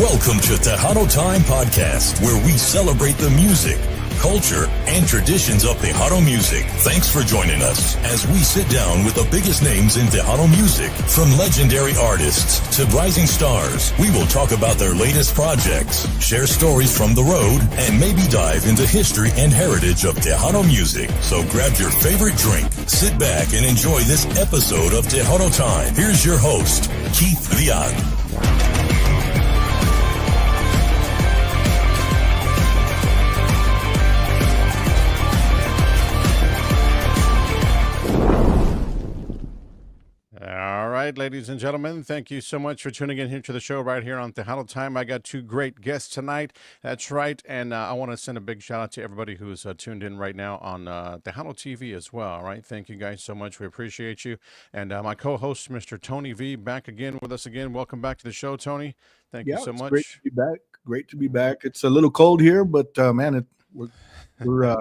Welcome to Tejano Time Podcast, where we celebrate the music, culture, and traditions of Tejano music. Thanks for joining us as we sit down with the biggest names in Tejano music. From legendary artists to rising stars, we will talk about their latest projects, share stories from the road, and maybe dive into history and heritage of Tejano music. So grab your favorite drink, sit back, and enjoy this episode of Tejano Time. Here's your host, Keith Vian. Ladies and gentlemen, thank you so much for tuning in here to the show right here on Tejano Time. I got two great guests tonight. That's right. And I want to send a big shout out to everybody who's tuned in right now on Tejano TV as well. All right. Thank you guys so much. We appreciate you. And my co-host, Mr. Tony V, back again with us again. Welcome back to the show, Tony. Thank you so much. Great to be back. Great to be back. It's a little cold here, but man, we're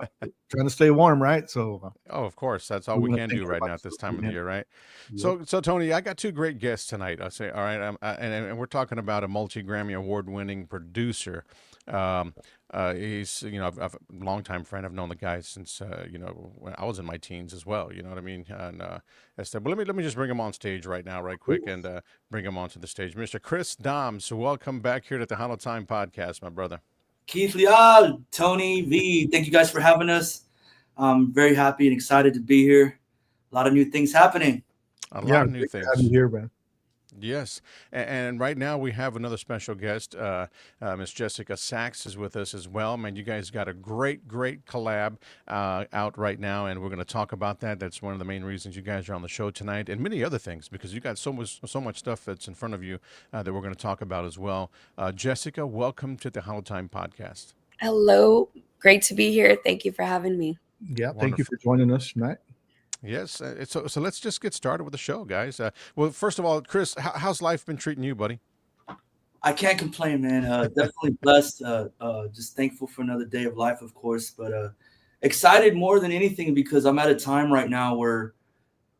trying to stay warm, right? So, of course, that's all we can do right now at this time of the year, right? Yep. So Tony, I got two great guests tonight. I say, all right, and we're talking about a multi-Grammy award-winning producer. He's, a longtime friend. I've known the guy since, when I was in my teens as well. You know what I mean? And but let me just bring him on stage right now, right quick, and bring him onto the stage, Mr. Kris Domz. So welcome back here to the Tejano Time Podcast, my brother. Keith Leal, Tony V, thank you guys for having us. I'm very happy and excited to be here. A lot of new things happening. A lot of new things. Here, man. Yes, and right now we have another special guest. Miss Jezzika Sax is with us as well. Man, you guys got a great collab out right now, and we're going to talk about that. That's one of the main reasons you guys are on the show tonight, and many other things, because you got so much stuff that's in front of you that we're going to talk about as well. Jezzika, welcome to the Tejano Time Podcast. Hello, great to be here. Thank you for having me. Yeah, thank you for joining us tonight. Yes, so let's just get started with the show, guys. Well, first of all, Kris, how's life been treating you, buddy? I can't complain, man. Definitely blessed. Just thankful for another day of life, of course, but excited more than anything because I'm at a time right now where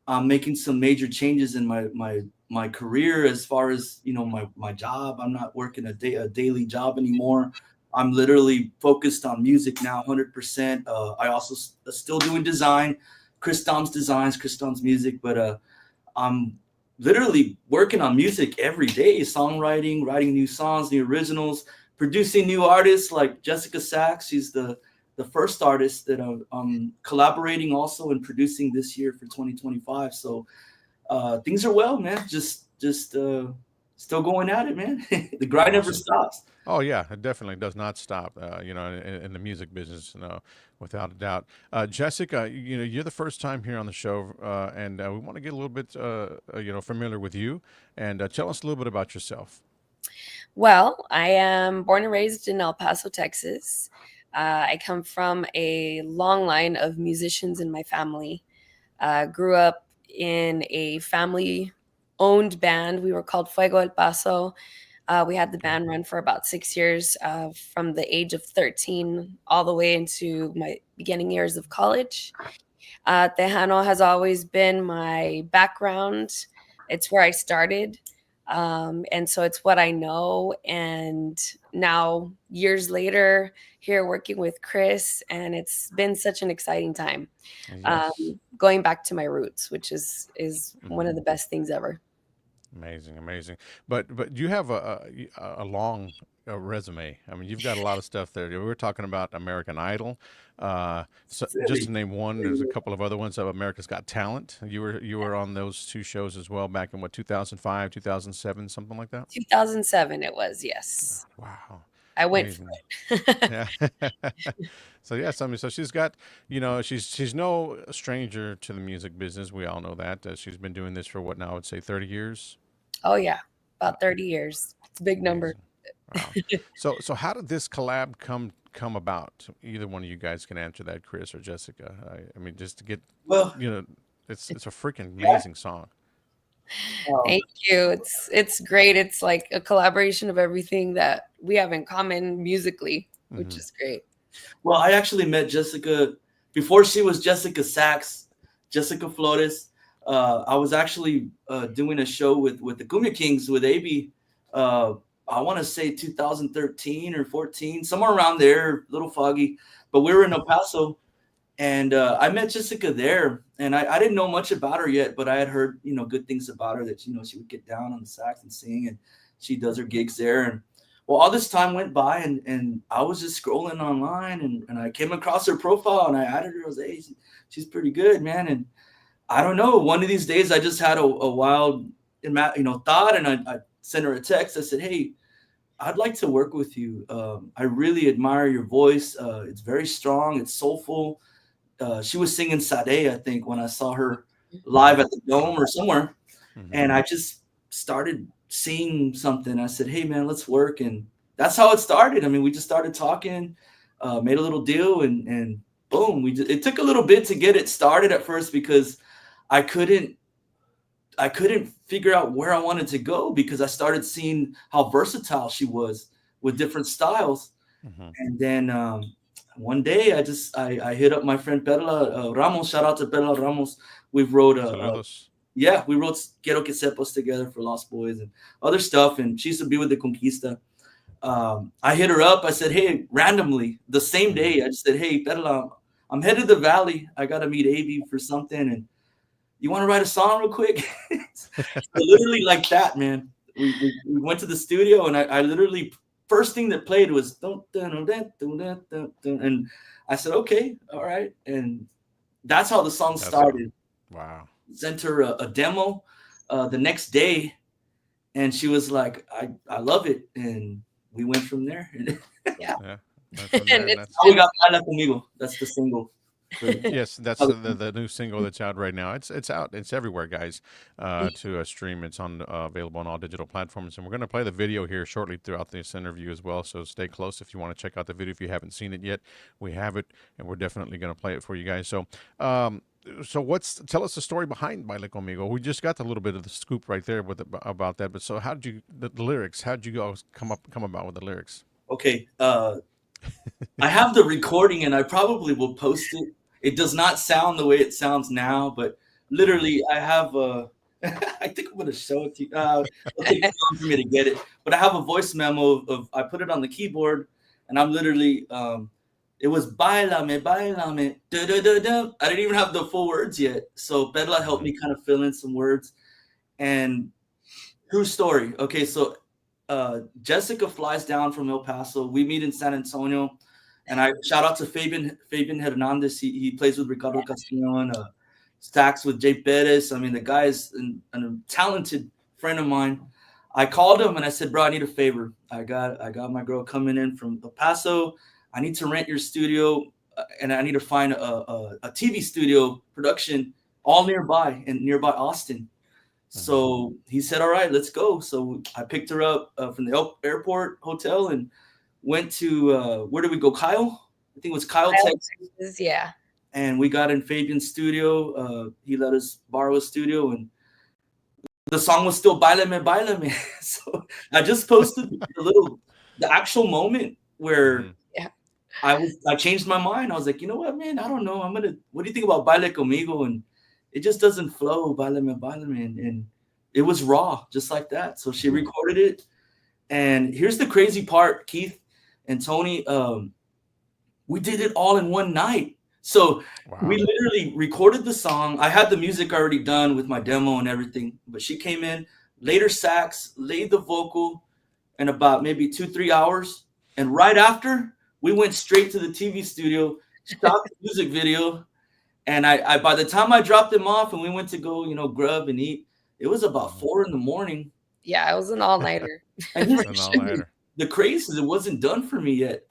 I'm making some major changes in my career as far as my job. I'm not working a daily job anymore. I'm literally focused on music now, 100%. I also still doing design. Kris Domz designs, Kris Domz music, but I'm literally working on music every day, songwriting, writing new songs, new originals, producing new artists like Jezzika Sax. She's the first artist that I'm collaborating also and producing this year for 2025. So things are well, man. Just still going at it, man. The grind never stops. Oh yeah, it definitely does not stop. In the music business, without a doubt. Jezzika, you're the first time here on the show, and we want to get a little bit, familiar with you, and tell us a little bit about yourself. Well, I am born and raised in El Paso, Texas. I come from a long line of musicians in my family. Grew up in a family-owned band. We were called Fuego El Paso. We had the band run for about 6 years, from the age of 13 all the way into my beginning years of college. Tejano has always been my background. It's where I started. And so it's what I know. And now, years later, here working with Kris, and it's been such an exciting time. Yes. Going back to my roots, which is one of the best things ever. Amazing. But you have a long resume. I mean, you've got a lot of stuff there. We were talking about American Idol. So just to name one, there's a couple of other ones of America's Got Talent. You were on those two shows as well back in 2005, 2007, something like that? 2007 it was, yes. Wow. I went for it. Yeah. So yes, I mean, so she's got, she's no stranger to the music business. We all know that. She's been doing this for what now? I would say 30 years. Oh yeah, about 30 years. It's a big number. Wow. So how did this collab come about? Either one of you guys can answer that, Kris or Jezzika. I mean, just to get, it's a freaking amazing song. Thank you. It's great. It's like a collaboration of everything that we have in common musically, which is great. Well, I actually met Jezzika before she was Jezzika Sax, Jezzika Flores. I was actually doing a show with the Cumbia Kings with AB I want to say 2013 or 14, somewhere around there, a little foggy. But we were in El Paso, and I met Jezzika there. And I didn't know much about her yet, but I had heard, good things about her, that, she would get down on the sax and sing, and she does her gigs there. And well, all this time went by, and I was just scrolling online, and I came across her profile, and I added her. I was, hey, she's pretty good, man. And I don't know, one of these days I just had a wild, thought, and I sent her a text. I said, hey, I'd like to work with you. I really admire your voice. It's very strong. It's soulful. She was singing Sade, I think, when I saw her live at the Dome or somewhere. Mm-hmm. And I just started seeing something. I said, hey, man, let's work. And that's how it started. I mean, we just started talking, made a little deal, and boom. It took a little bit to get it started at first, because I couldn't figure out where I wanted to go, because I started seeing how versatile she was with different styles. Mm-hmm. And then one day I hit up my friend Perla Ramos. Shout out to Perla Ramos. We wrote we wrote Quiero que sepas together for Lost Boys and other stuff. And she used to be with the Conquista. I hit her up. I said, hey, randomly the same day, I just said, hey, Perla, I'm headed to the Valley. I got to meet AB for something. And you want to write a song real quick? So literally like that, man. We went to the studio, and I literally, first thing that played was dun, dun, dun, dun, dun, dun, dun, and I said, okay, all right. And that's how the song started. Wow. Sent her a demo the next day, and she was like, I love it. And we went from there. Yeah. That's how we got Baila Conmigo. That's the single. Yes, that's the new single that's out right now. It's out. It's everywhere, guys. To stream. It's available on all digital platforms, and we're going to play the video here shortly throughout this interview as well. So stay close if you want to check out the video. If you haven't seen it yet, we have it, and we're definitely going to play it for you guys. So, tell us the story behind Baila Conmigo. We just got a little bit of the scoop right there about that. But so, how did the lyrics? How did you guys come about with the lyrics? Okay. I have the recording, and I probably will post it. It does not sound the way it sounds now, but literally I have I think I'm going to show it to you. It'll take time for me to get it, but I have a voice memo of I put it on the keyboard, and I'm literally, it was bailame, bailame, da da da da. I didn't even have the full words yet. So Perla helped me kind of fill in some words. And true story. Okay. So Jezzika flies down from El Paso. We meet in San Antonio, and I shout out to Fabian Hernandez. He plays with Ricardo Castillon, stacks with Jay Perez. I mean, the guy is a talented friend of mine. I called him and I said, bro, I need a favor. I got my girl coming in from El Paso. I need to rent your studio, and I need to find a TV studio production all nearby Austin. So he said, all right, let's go. So I picked her up from the airport hotel and went to, where did we go? Kyle? I think it was Kyle, Texas. Yeah. And we got in Fabian's studio. He let us borrow a studio, and the song was still Bailame, Bailame. So I just posted the actual moment where I changed my mind. I was like, you know what, man? I don't know. What do you think about Baila Conmigo? And it just doesn't flow, Bailame, Bailame. And it was raw, just like that. So she recorded it. And here's the crazy part, Keith and Tony. We did it all in one night. So we literally recorded the song. I had the music already done with my demo and everything, but she came in, laid her sax, laid the vocal in about maybe 2-3 hours. And right after, we went straight to the TV studio, shot the music video. And I by the time I dropped them off and we went to go, grub and eat, it was about 4 a.m. Yeah, it was an all-nighter. The craze is it wasn't done for me yet.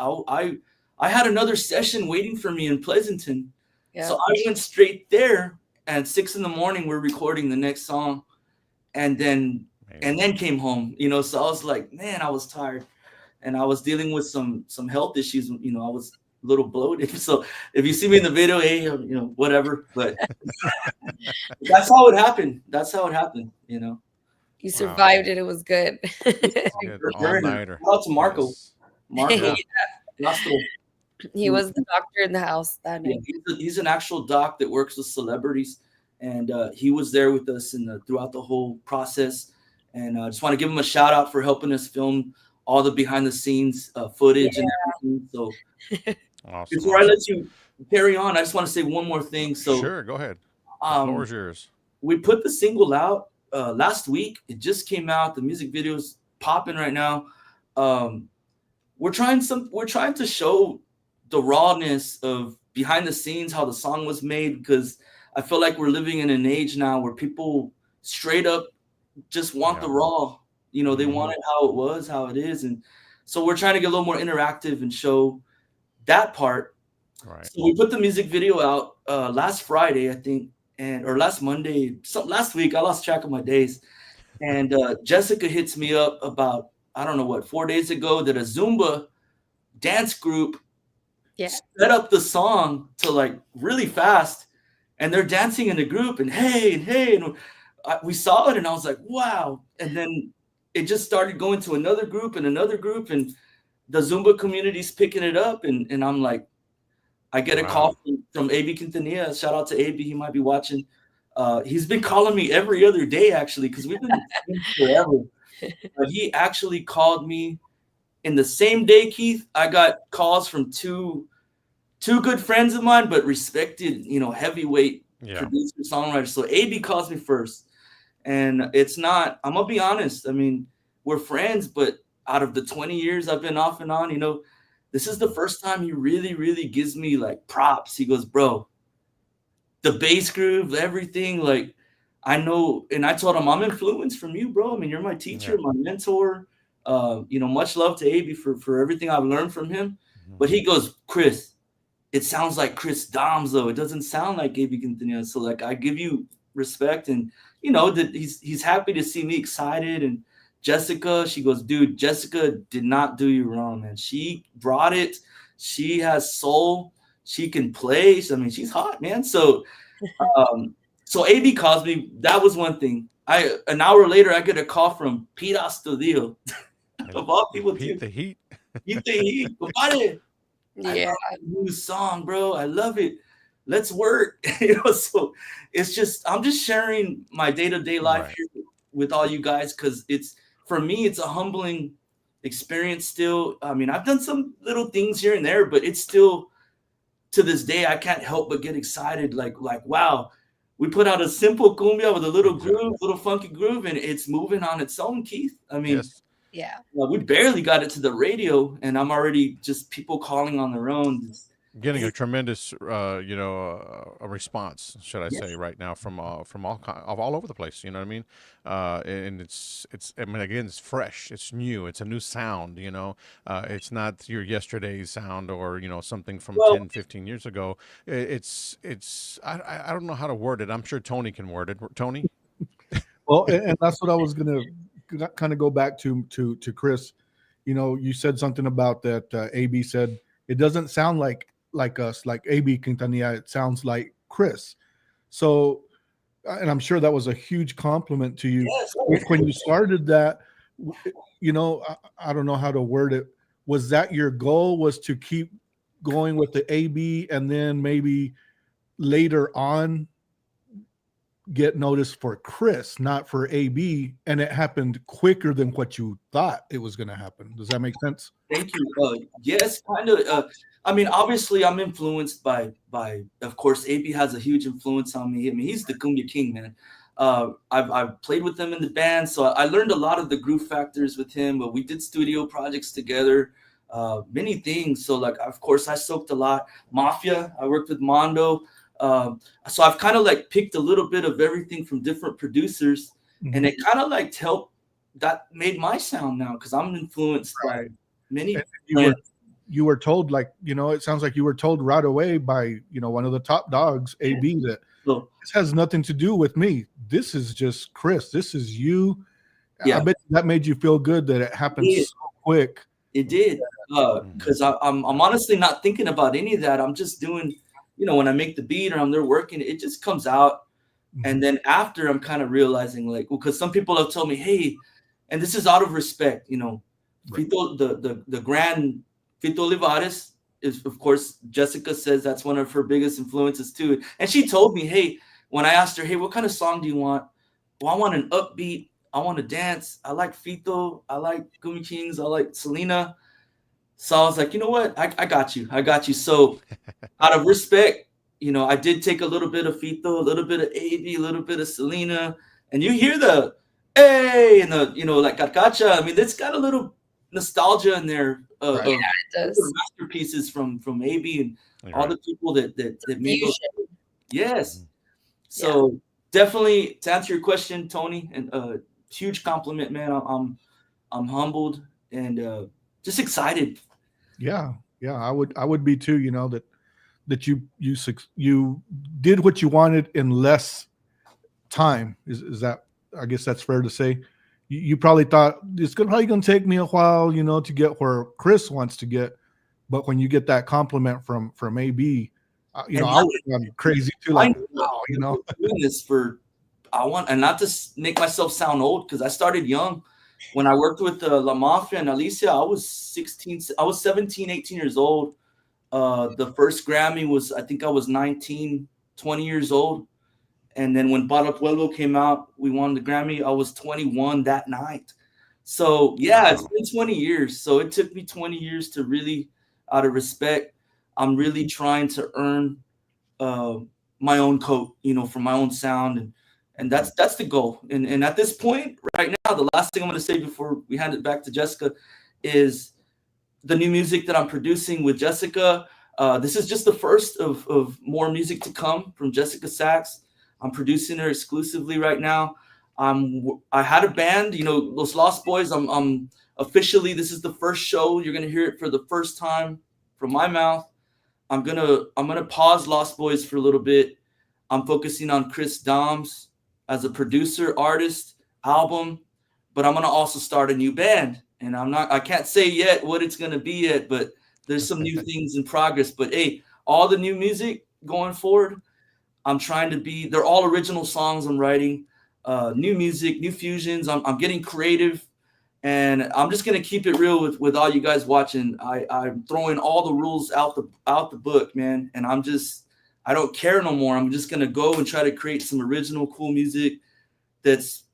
I had another session waiting for me in Pleasanton. Yeah. So I went straight there, and 6 a.m. we're recording the next song, and then came home. So I was like, man, I was tired, and I was dealing with some health issues. I was a little bloated. So if you see me in the video, hey, whatever. But that's how it happened. You survived it. It was good. All-nighter. Shout out to Marco. He was the doctor in the house that night. Yeah, he's an actual doc that works with celebrities, and he was there with us throughout the whole process. And I just want to give him a shout out for helping us film all the behind the scenes footage and everything. So Awesome. before I let you carry on, I just want to say one more thing. So sure, go ahead. The floor is yours. We put the single out last week. It just came out. The music video's popping right now. We're trying to show the rawness of behind the scenes, how the song was made, because I feel like we're living in an age now where people straight up just want the raw. You know, they want it how it was, how it is. And so we're trying to get a little more interactive and show that part. Right. So we put the music video out last Friday, I think, or last Monday. So last week, I lost track of my days. And Jezzika hits me up about, I don't know what, 4 days ago, that a Zumba dance group set up the song to like really fast, and they're dancing in the group, and hey, and we saw it, and I was like, wow. And then it just started going to another group, and the Zumba community's picking it up, and I'm like, I get a call from AB Quintanilla. Shout out to AB, he might be watching. He's been calling me every other day, actually, because we've been forever. But he actually called me in the same day, Keith. I got calls from two good friends of mine, but respected, heavyweight producer, songwriter. So AB calls me first. And it's not, I'm going to be honest. I mean, we're friends, but out of the 20 years I've been off and on, this is the first time he really, really gives me like props. He goes, bro, the bass groove, everything, like, I know. And I told him, I'm influenced from you, bro. I mean, you're my teacher, my mentor. Much love to AB for everything I've learned from him. But he goes, Kris, it sounds like Kris Domz, though. It doesn't sound like AB Quintanilla. So like, I give you respect, and that he's happy to see me excited. And Jezzika, she goes, dude, Jezzika did not do you wrong, man. She brought it. She has soul. She can play. I mean, she's hot, man. So so AB calls me. That was one thing. An hour later, I get a call from Pete Studio. Of all people, Pete the Heat. Pete the Heat. Compadre. Yeah. New song, bro. I love it. Let's work. So it's just, I'm just sharing my day-to-day life here with all you guys, because for me, it's a humbling experience still. I mean, I've done some little things here and there, but it's still, to this day, I can't help but get excited. Like, wow, we put out a simple cumbia with a little groove, little funky groove, and it's moving on its own, Keith. I mean, we barely got it to the radio, and I'm already just people calling on their own. Getting a tremendous, a response, should I say, right now from all over the place. You know what I mean? And it's. I mean, again, it's fresh. It's new. It's a new sound. It's not your yesterday's sound or something from 10, 15 years ago. It's. I don't know how to word it. I'm sure Tony can word it. Tony. Well, and that's what I was gonna kind of go back to Kris. You said something about that. AB said it doesn't sound like us, like AB Quintanilla. It sounds like Kris. So, and I'm sure that was a huge compliment to you. Yes. When you started that, I don't know how to word it. Was that your goal, was to keep going with the AB and then maybe later on get noticed for Kris, not for AB, and it happened quicker than what you thought it was going to happen? Does that make sense? Thank you. Yes, kind of. I mean, obviously, I'm influenced by. Of course, AB has a huge influence on me. I mean, he's the cumbia king, man. I've played with him in the band, so I learned a lot of the groove factors with him. But we did studio projects together, many things. So, like, of course, I soaked a lot. Mafia, I worked with Mondo. So I've kind of like picked a little bit of everything from different producers, and it kind of like helped. That made my sound now, because I'm influenced by many. You were told, like, it sounds like you were told right away by, one of the top dogs, AB, that this has nothing to do with me. This is just Kris. This is you. Yeah. I bet that made you feel good that it happened so quick. It did. Because I'm honestly not thinking about any of that. I'm just doing, when I make the beat or I'm there working, it just comes out. And then after, I'm kind of realizing, like, because some people have told me, hey, and this is out of respect, Fito, the grand Fito Olivares is, of course, Jezzika says that's one of her biggest influences too. And she told me, hey, when I asked her, hey, what kind of song do you want? Well, I want an upbeat, I want to dance. I like Fito. I like Gumi Kings. I like Selena. So I was like, you know what? I got you. I got you. So out of respect, I did take a little bit of Fito, a little bit of AB, a little bit of Selena. And you hear the hey and the, like Carcacha. I mean, it's got a little nostalgia in there Yeah, of it does. masterpieces from AB and all Right. the people that made those. Fusion. Yes. So definitely to answer your question, Tony, and huge compliment, man. I'm humbled and just excited. Yeah, I would be too. That you did what you wanted in less time. Is that? I guess that's fair to say. You probably thought it's probably gonna take me a while, to get where Kris wants to get. But when you get that compliment from AB, I would have gone crazy too. Like, wow, doing this I want, and not to make myself sound old, because I started young. When I worked with La Mafia and Alicia, I was 17, 18 years old. The first Grammy was, I think I was 19, 20 years old. And then when Para Pueblo came out, we won the Grammy. I was 21 that night. So yeah, it's been 20 years. So it took me 20 years to really, out of respect, I'm really trying to earn my own coat, for my own sound. And that's the goal. And at this point right now, the last thing I'm going to say before we hand it back to Jessica is the new music that I'm producing with Jezzika. This is just the first of more music to come from Jezzika Sax. I'm producing her exclusively right now. I had a band, Los Lost Boys. I'm officially, this is the first show. You're going to hear it for the first time from my mouth. I'm gonna pause Lost Boys for a little bit. I'm focusing on Kris Domz as a producer, artist, album, but I'm gonna also start a new band. And I can't say yet what it's gonna be yet, but there's some new things in progress. But hey, all the new music going forward, I'm trying to be, they're all original songs I'm writing, new music, new fusions. I'm getting creative, and I'm just gonna keep it real with all you guys watching. I'm throwing all the rules out the book, man. And I don't care no more. I'm just gonna go and try to create some original, cool music. It's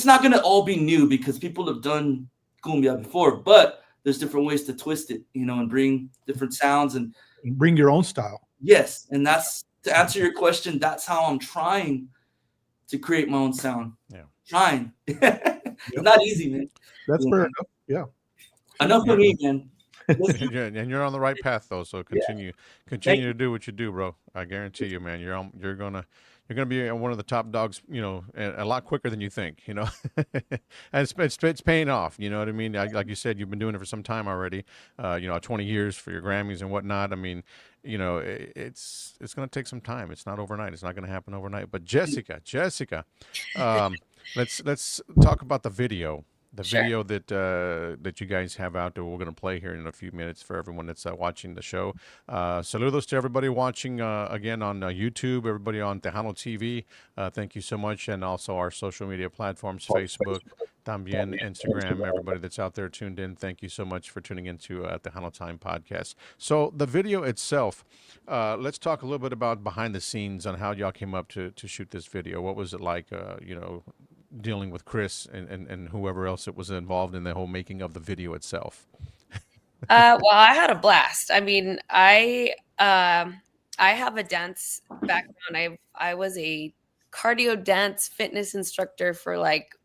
not gonna all be new, because people have done cumbia before, but there's different ways to twist it, and bring different sounds and bring your own style. Yes, and that's, to answer your question, that's how I'm trying to create my own sound. Yeah. Trying. It's not easy, man. That's fair enough. Yeah. Enough for me, man. And you're on the right path, though. So continue to do what you do, bro. I guarantee you, man. You're gonna be one of the top dogs, a lot quicker than you think, and it's paying off. You know what I mean? Like you said, you've been doing it for some time already. 20 years for your Grammys and whatnot. I mean, it's going to take some time. It's not overnight. It's not going to happen overnight. But Jezzika, let's talk about the video. The Sure. video that you guys have out there, we're going to play here in a few minutes for everyone that's watching the show. Saludos to everybody watching again on YouTube, everybody on Tejano TV. Thank you so much. And also our social media platforms, Facebook, también Instagram, everybody that's out there tuned in. Thank you so much for tuning into Tejano Time Podcast. So the video itself, let's talk a little bit about behind the scenes on how y'all came up to shoot this video. What was it like, dealing with Kris and whoever else that was involved in the whole making of the video itself? Well, I had a blast. I mean, I have a dance background. I was a cardio dance fitness instructor for like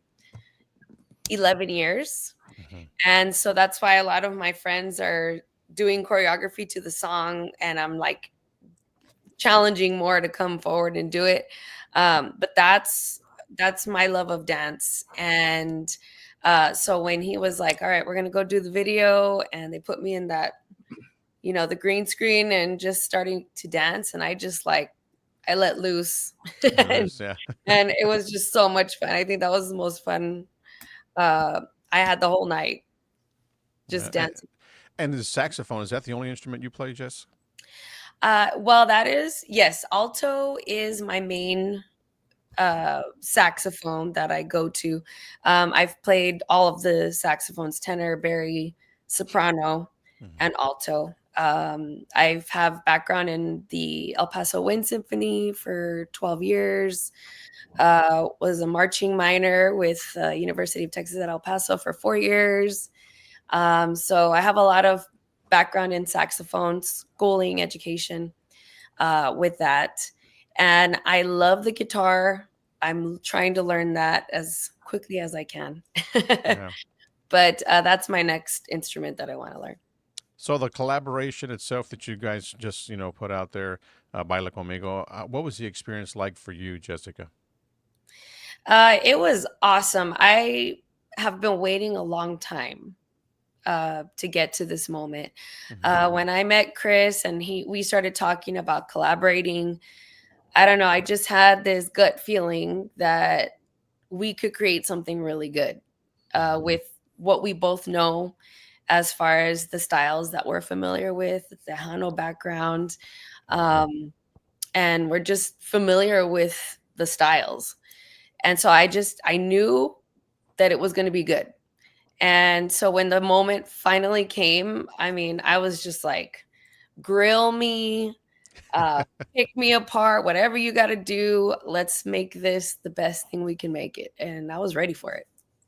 11 years. Mm-hmm. And so that's why a lot of my friends are doing choreography to the song, and I'm like challenging more to come forward and do it. But that's my love of dance. And so when he was like, all right, we're going to go do the video, and they put me in that, the green screen and just starting to dance. And I just I let loose. Yeah. And it was just so much fun. I think that was the most fun I had the whole night just dancing. And the saxophone, is that the only instrument you play, Jess? Well, that is, yes. Alto is my main saxophone that I go to. I've played all of the saxophones: tenor, bari, soprano, and alto. I have background in the El Paso Wind Symphony for 12 years. Was a marching minor with University of Texas at El Paso for 4 years. So I have a lot of background in saxophone, schooling, education with that. And I love the guitar. I'm trying to learn that as quickly as I can. Yeah. But that's my next instrument that I want to learn. So the collaboration itself that you guys just, put out there, Baila Conmigo, what was the experience like for you, Jezzika? It was awesome. I have been waiting a long time to get to this moment. When I met Kris and we started talking about collaborating, I don't know, I just had this gut feeling that we could create something really good with what we both know as far as the styles that we're familiar with, the Tejano background. And we're just familiar with the styles. And so I knew that it was going to be good. And so when the moment finally came, I mean, I was just like, grill me, pick me apart, whatever you got to do. Let's make this the best thing we can make it. And I was ready for it.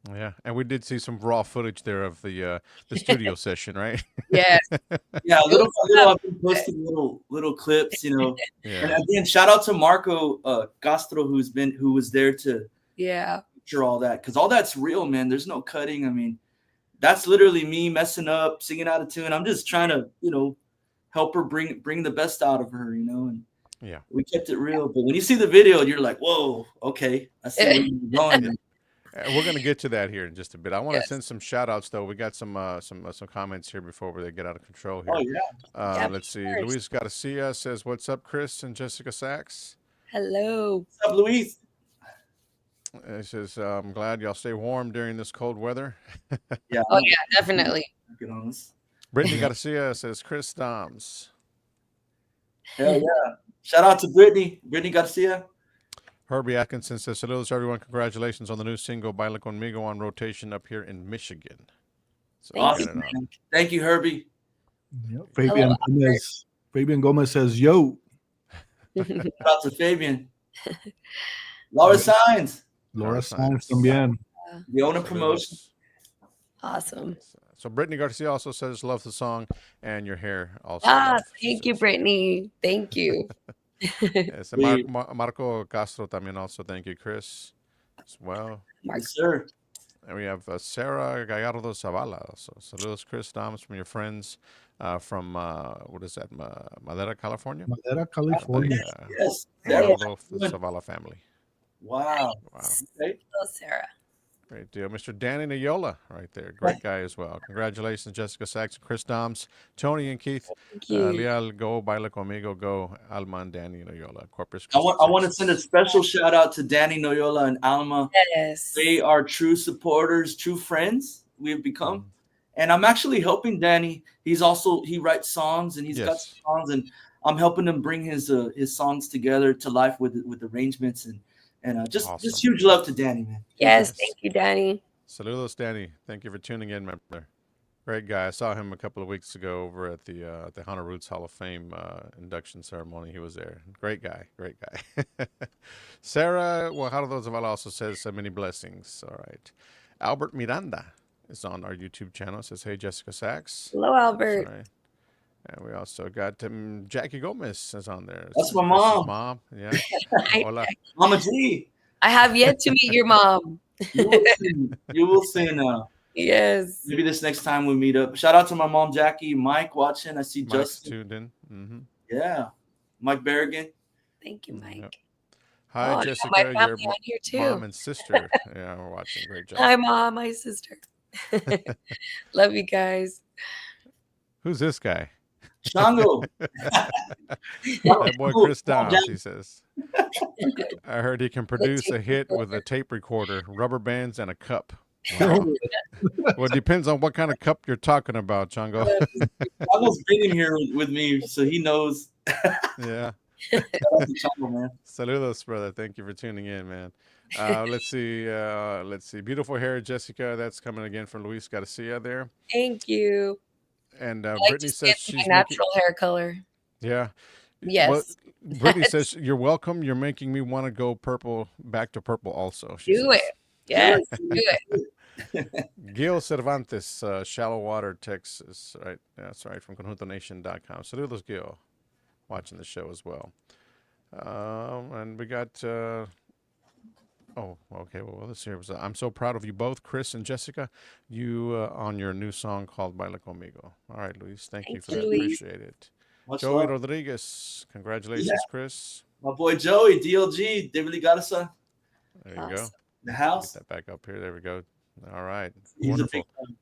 Yeah, and we did see some raw footage there of the studio session, right? Yes. Yeah, I've been posting little clips, Yeah. And again, shout out to Marco Castro, who was there to picture all that, because all that's real, man. There's no cutting. I mean, that's literally me messing up, singing out of tune. I'm just trying to, help her bring the best out of her, and Yeah, we kept it real. But when you see the video, you're like, whoa, okay, I see where you're going. we're gonna get to that here in just a bit. I want to send some shout outs though. We got some comments here before they get out of control here. Oh yeah. Let's see. Luis Garcia says, "What's up, Kris and Jezzika Sax?" Hello. What's up, Luis? He says, "I'm glad y'all stay warm during this cold weather." Yeah. Oh yeah, definitely. Get on this. Brittany Garcia says, "Kris Domz." Hell yeah. Shout out to Brittany Garcia. Herbie Atkinson says, "Saludos everyone. Congratulations on the new single Baila Conmigo on rotation up here in Michigan." So Awesome, man. Thank you, Herbie. Yep. Fabian Gomez says, "Yo." Shout out to Fabian. Laura Sainz. Laura Sainz también. The owner promotion. Awesome. So Brittany Garcia also says, "Love the song and your hair also." Thank you, Brittany. Thank you. Yes, Marco Castro también also. Thank you, Kris, as well. Yes, sir. And we have Sarah Gallardo Zavala. So saludos, Kris Domz, from your friends from, what is that, Madera, California? Madera, California. Yes. Gallardo Zavala family. Wow. Okay. Hello, Sarah. Great deal. Mr. Danny Nayola right there. Great guy as well. Congratulations, Jezzika Sax, Kris Domz, Tony and Keith. Thank you. Leal, go. Baila Conmigo, go. Alma and Danny Nayola. Corpus I want to send a special shout out to Danny Noyola and Alma. Yes. They are true supporters, true friends we have become. And I'm actually helping Danny. He writes songs, and he's got some songs, and I'm helping him bring his songs together to life with arrangements and just huge love to Danny, man. Yes, thank you, Danny. Saludos, Danny. Thank you for tuning in, my brother. Great guy. I saw him a couple of weeks ago over at the Tejano Roots Hall of Fame induction ceremony. He was there. Great guy. Great guy. Sarah Guajardo Zavala also says many blessings. All right. Albert Miranda is on our YouTube channel. Says, "Hey, Jezzika Sax." Hello, Albert. Right. And we also got Jackie Gomez is on there. That's my mom. Mom, yeah. Hola. Mama G. I have yet to meet your mom. You will see now. Yes. Maybe this next time we meet up. Shout out to my mom, Jackie. Mike watching. I see Mike's Justin. tuned in. Mm-hmm. Yeah. Mike Berrigan. Thank you, Mike. Yep. Hi, Jezzika. My family Your on here too. mom and sister. Yeah, we're watching. Great job. Hi, Mom. My sister. Love you guys. Who's this guy? Shango. That boy Kris Domz, he says. I heard he can produce a hit with a tape recorder, rubber bands, and a cup. Wow. Well, it depends on what kind of cup you're talking about, Chango. Shango's been in here with me, so he knows. Yeah. Shango, man. Saludos, brother. Thank you for tuning in, man. Let's see. Beautiful hair, Jezzika. That's coming again from Luis Garcia there. Thank you. And I like to Brittany see says it's she's my making. natural hair color. Yeah. Well, Yes. Brittany says you're welcome. You're making me want to go purple, back to purple. Also, she Do says. it. Yes. Do it. Gil Cervantes, Shallow Water, Texas. Right. That's right. From ConjuntoNation.com. Saludos, Gil, watching the show as well. And we got. Oh, okay. Well, this here was. I'm so proud of you both, Kris and Jessica. You on your new song called "Baila Conmigo." All right, Luis. Thank you Thank for you, that. Luis. Appreciate it. Much Joey love. Rodriguez. Yeah, Congratulations, Kris. my boy Joey, DLG, David Garza, There you go. Awesome. the Get house. that back up here. There we go. All right. He's a big Wonderful. fan.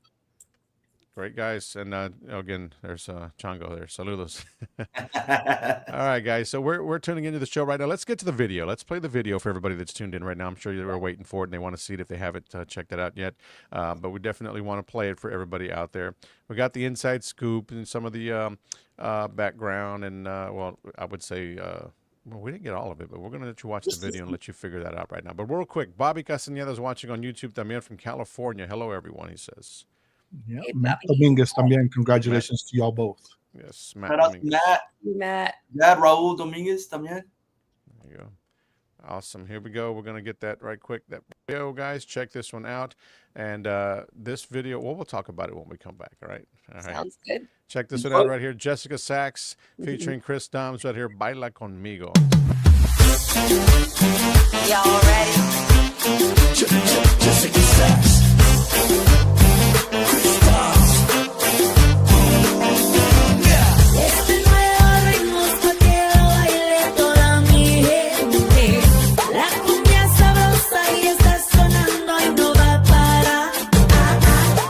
Great guys. And again, there's Chango there. Saludos. All right, guys. So we're tuning into the show right now. Let's get to the video. Let's play the video for everybody that's tuned in right now. I'm sure they were waiting for it and they want to see it if they haven't checked it out yet. But we definitely want to play it for everybody out there. We got the inside scoop and some of the background. And, well, I would say... well, we didn't get all of it, but we're going to let you watch the video and let you figure that out right now. But real quick, Bobby Castañeda is watching on YouTube también from California. Hello, everyone, he says. Yeah, Hey, Matt Bobby. Dominguez también. Congratulations to y'all both. Yes, Matt Shout out to Dominguez. Matt, Matt. Raul Dominguez también. There you go. Awesome. Here we go. We're going to get that right quick. That video, guys. Check this one out. And this video, well, we'll talk about it when we come back. All right. All right. Sounds good. Check this one out right here. Jessica Sax featuring Kris Domz right here. Baila Conmigo. Y'all ready? Jessica Sax. Kris Domz. Este nuevo ritmo es pa' que lo baile toda mi gente. La cumbia sabrosa y está sonando y no va a parar.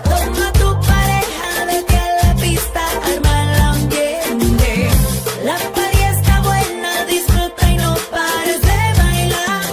Toma tu pareja, vete a la pista, arma el ambiente. La party está buena, disfruta y no pares de bailar.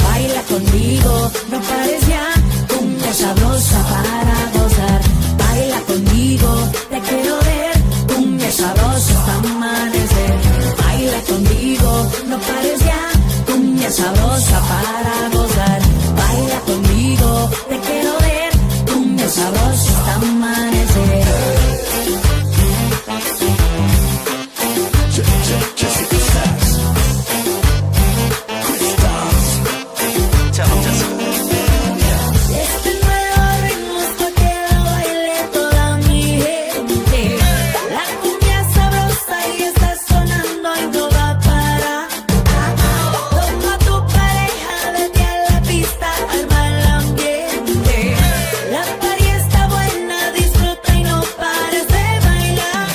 Baila conmigo, no pares ya, cumbia sabrosa para gozar. Baila conmigo, te quiero ver, cumbia sabrosa hasta amanecer. Baila conmigo, no pares ya, cumbia sabrosa para gozar. Baila conmigo, te quiero ver, cumbia sabrosa hasta amanecer. Jessica Sax. Kris Domz. Este nuevo ritmo es pa' que lo baile toda mi gente. La cumbia sabrosa y está sonando y no va a parar. Toma tu pareja, vete a la pista, arma el ambiente. La party está buena, disfruta y no pares de bailar.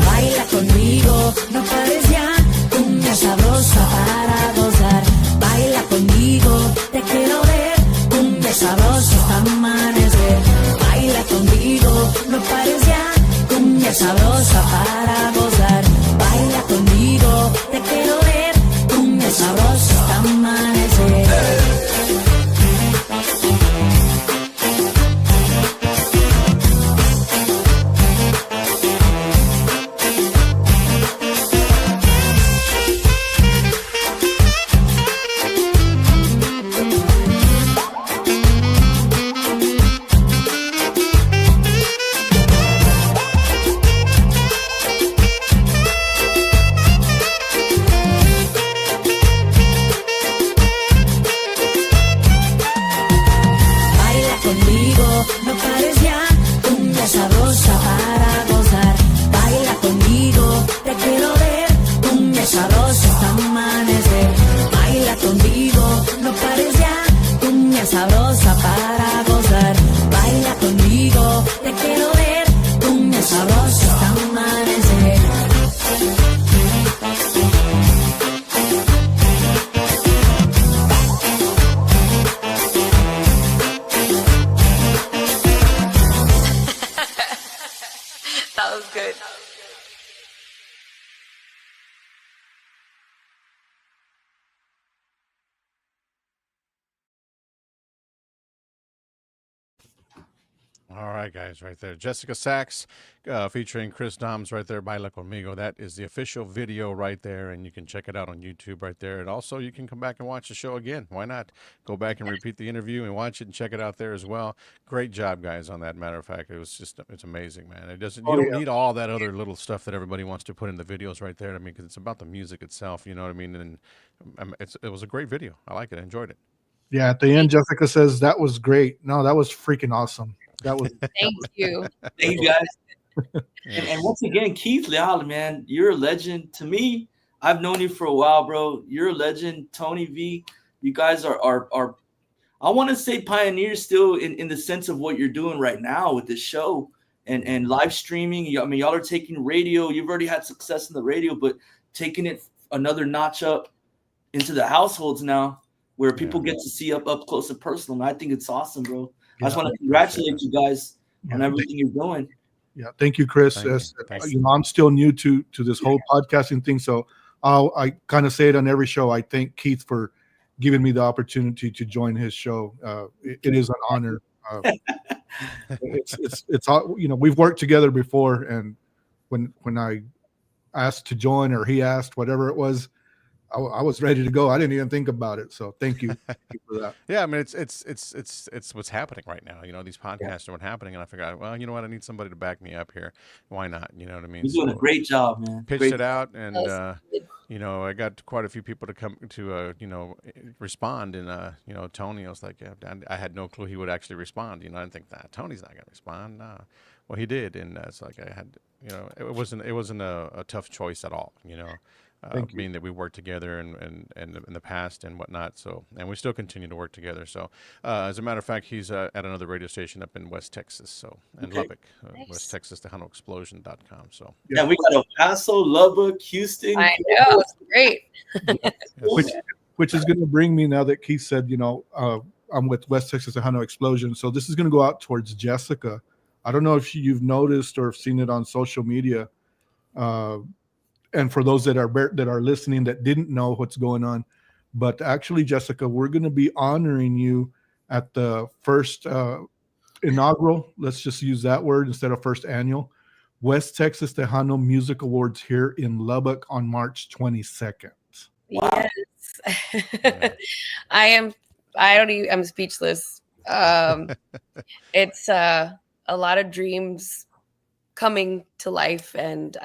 Baila conmigo, no pares ya, cumbia sabrosa para gozar. Baila conmigo, te quiero ver, cumbia sabrosa hasta amanecer. Baila conmigo, no pares ya, cumbia sabrosa para gozar. Baila conmigo, te quiero ver, cumbia sabrosa hasta amanecer. Baila conmigo, no pares ya, cumbia sabrosa para gozar. Baila conmigo, te quiero ver, cumbia sabrosa hasta amanecer. Baila conmigo, no pares ya, cumbia sabrosa para gozar. Baila conmigo, te quiero ver, cumbia sabrosa hasta amanecer. That was good. All right, guys, right there. Jessika Sax featuring Kris Domz right there, Baila Conmigo. That is the official video right there, and you can check it out on YouTube right there. And also, you can come back and watch the show again. Why not? Go back and repeat the interview and watch it and check it out there as well. Great job, guys, on that. Matter of fact, it's amazing, man. You don't need all that other little stuff that everybody wants to put in the videos right there. I mean, because it's about the music itself, you know what I mean? And it was a great video. I like it. I enjoyed it. Yeah, at the end, Jessica says that was great. No, that was freaking awesome. That was. Thank you. Thank you, guys. And once again, Keith Leal, man, you're a legend to me. I've known you for a while, bro. You're a legend. Tony V, you guys are I want to say pioneers still in the sense of what you're doing right now with this show and live streaming. I mean, y'all are taking radio. You've already had success in the radio, but taking it another notch up into the households now, where people get to see up close and personal. And I think it's awesome, bro. I just want to congratulate you guys on everything you're doing. Yeah, thank you, Chris. I'm still new to this whole podcasting thing, so I kind of say it on every show. I thank Keith for giving me the opportunity to join his show. It is an honor. It's we've worked together before, and when I asked to join or he asked, whatever it was, I was ready to go. I didn't even think about it. So thank you for that. Yeah, I mean, it's what's happening right now. You know, these podcasts are what's happening, and I figured, well, you know what, I need somebody to back me up here. Why not? You know what I mean? You're doing a great job, man. Pitched Great it out, and I got quite a few people to come to respond, and Tony, I was like, I had no clue he would actually respond. I didn't think that Tony's not gonna respond. Nah. Well, he did, and it's like I had, it wasn't a tough choice at all. Being that we worked together and in the past and whatnot, and we still continue to work together. So, as a matter of fact, he's at another radio station up in West Texas, in Lubbock, nice. West Texas, TejanoExplosion.com. So yeah, we got El Paso, Lubbock, Houston. I know, it's great. which is going to bring me, now that Keith said, I'm with West Texas Tejano Explosion, so this is going to go out towards Jessica. I don't know if you've noticed or seen it on social media. And for those that are listening that didn't know what's going on, but actually, Jessica, we're going to be honoring you at the first inaugural, let's just use that word instead of first annual, West Texas Tejano Music Awards here in Lubbock on March 22nd. Wow. Yes. I'm speechless. It's a lot of dreams coming to life, and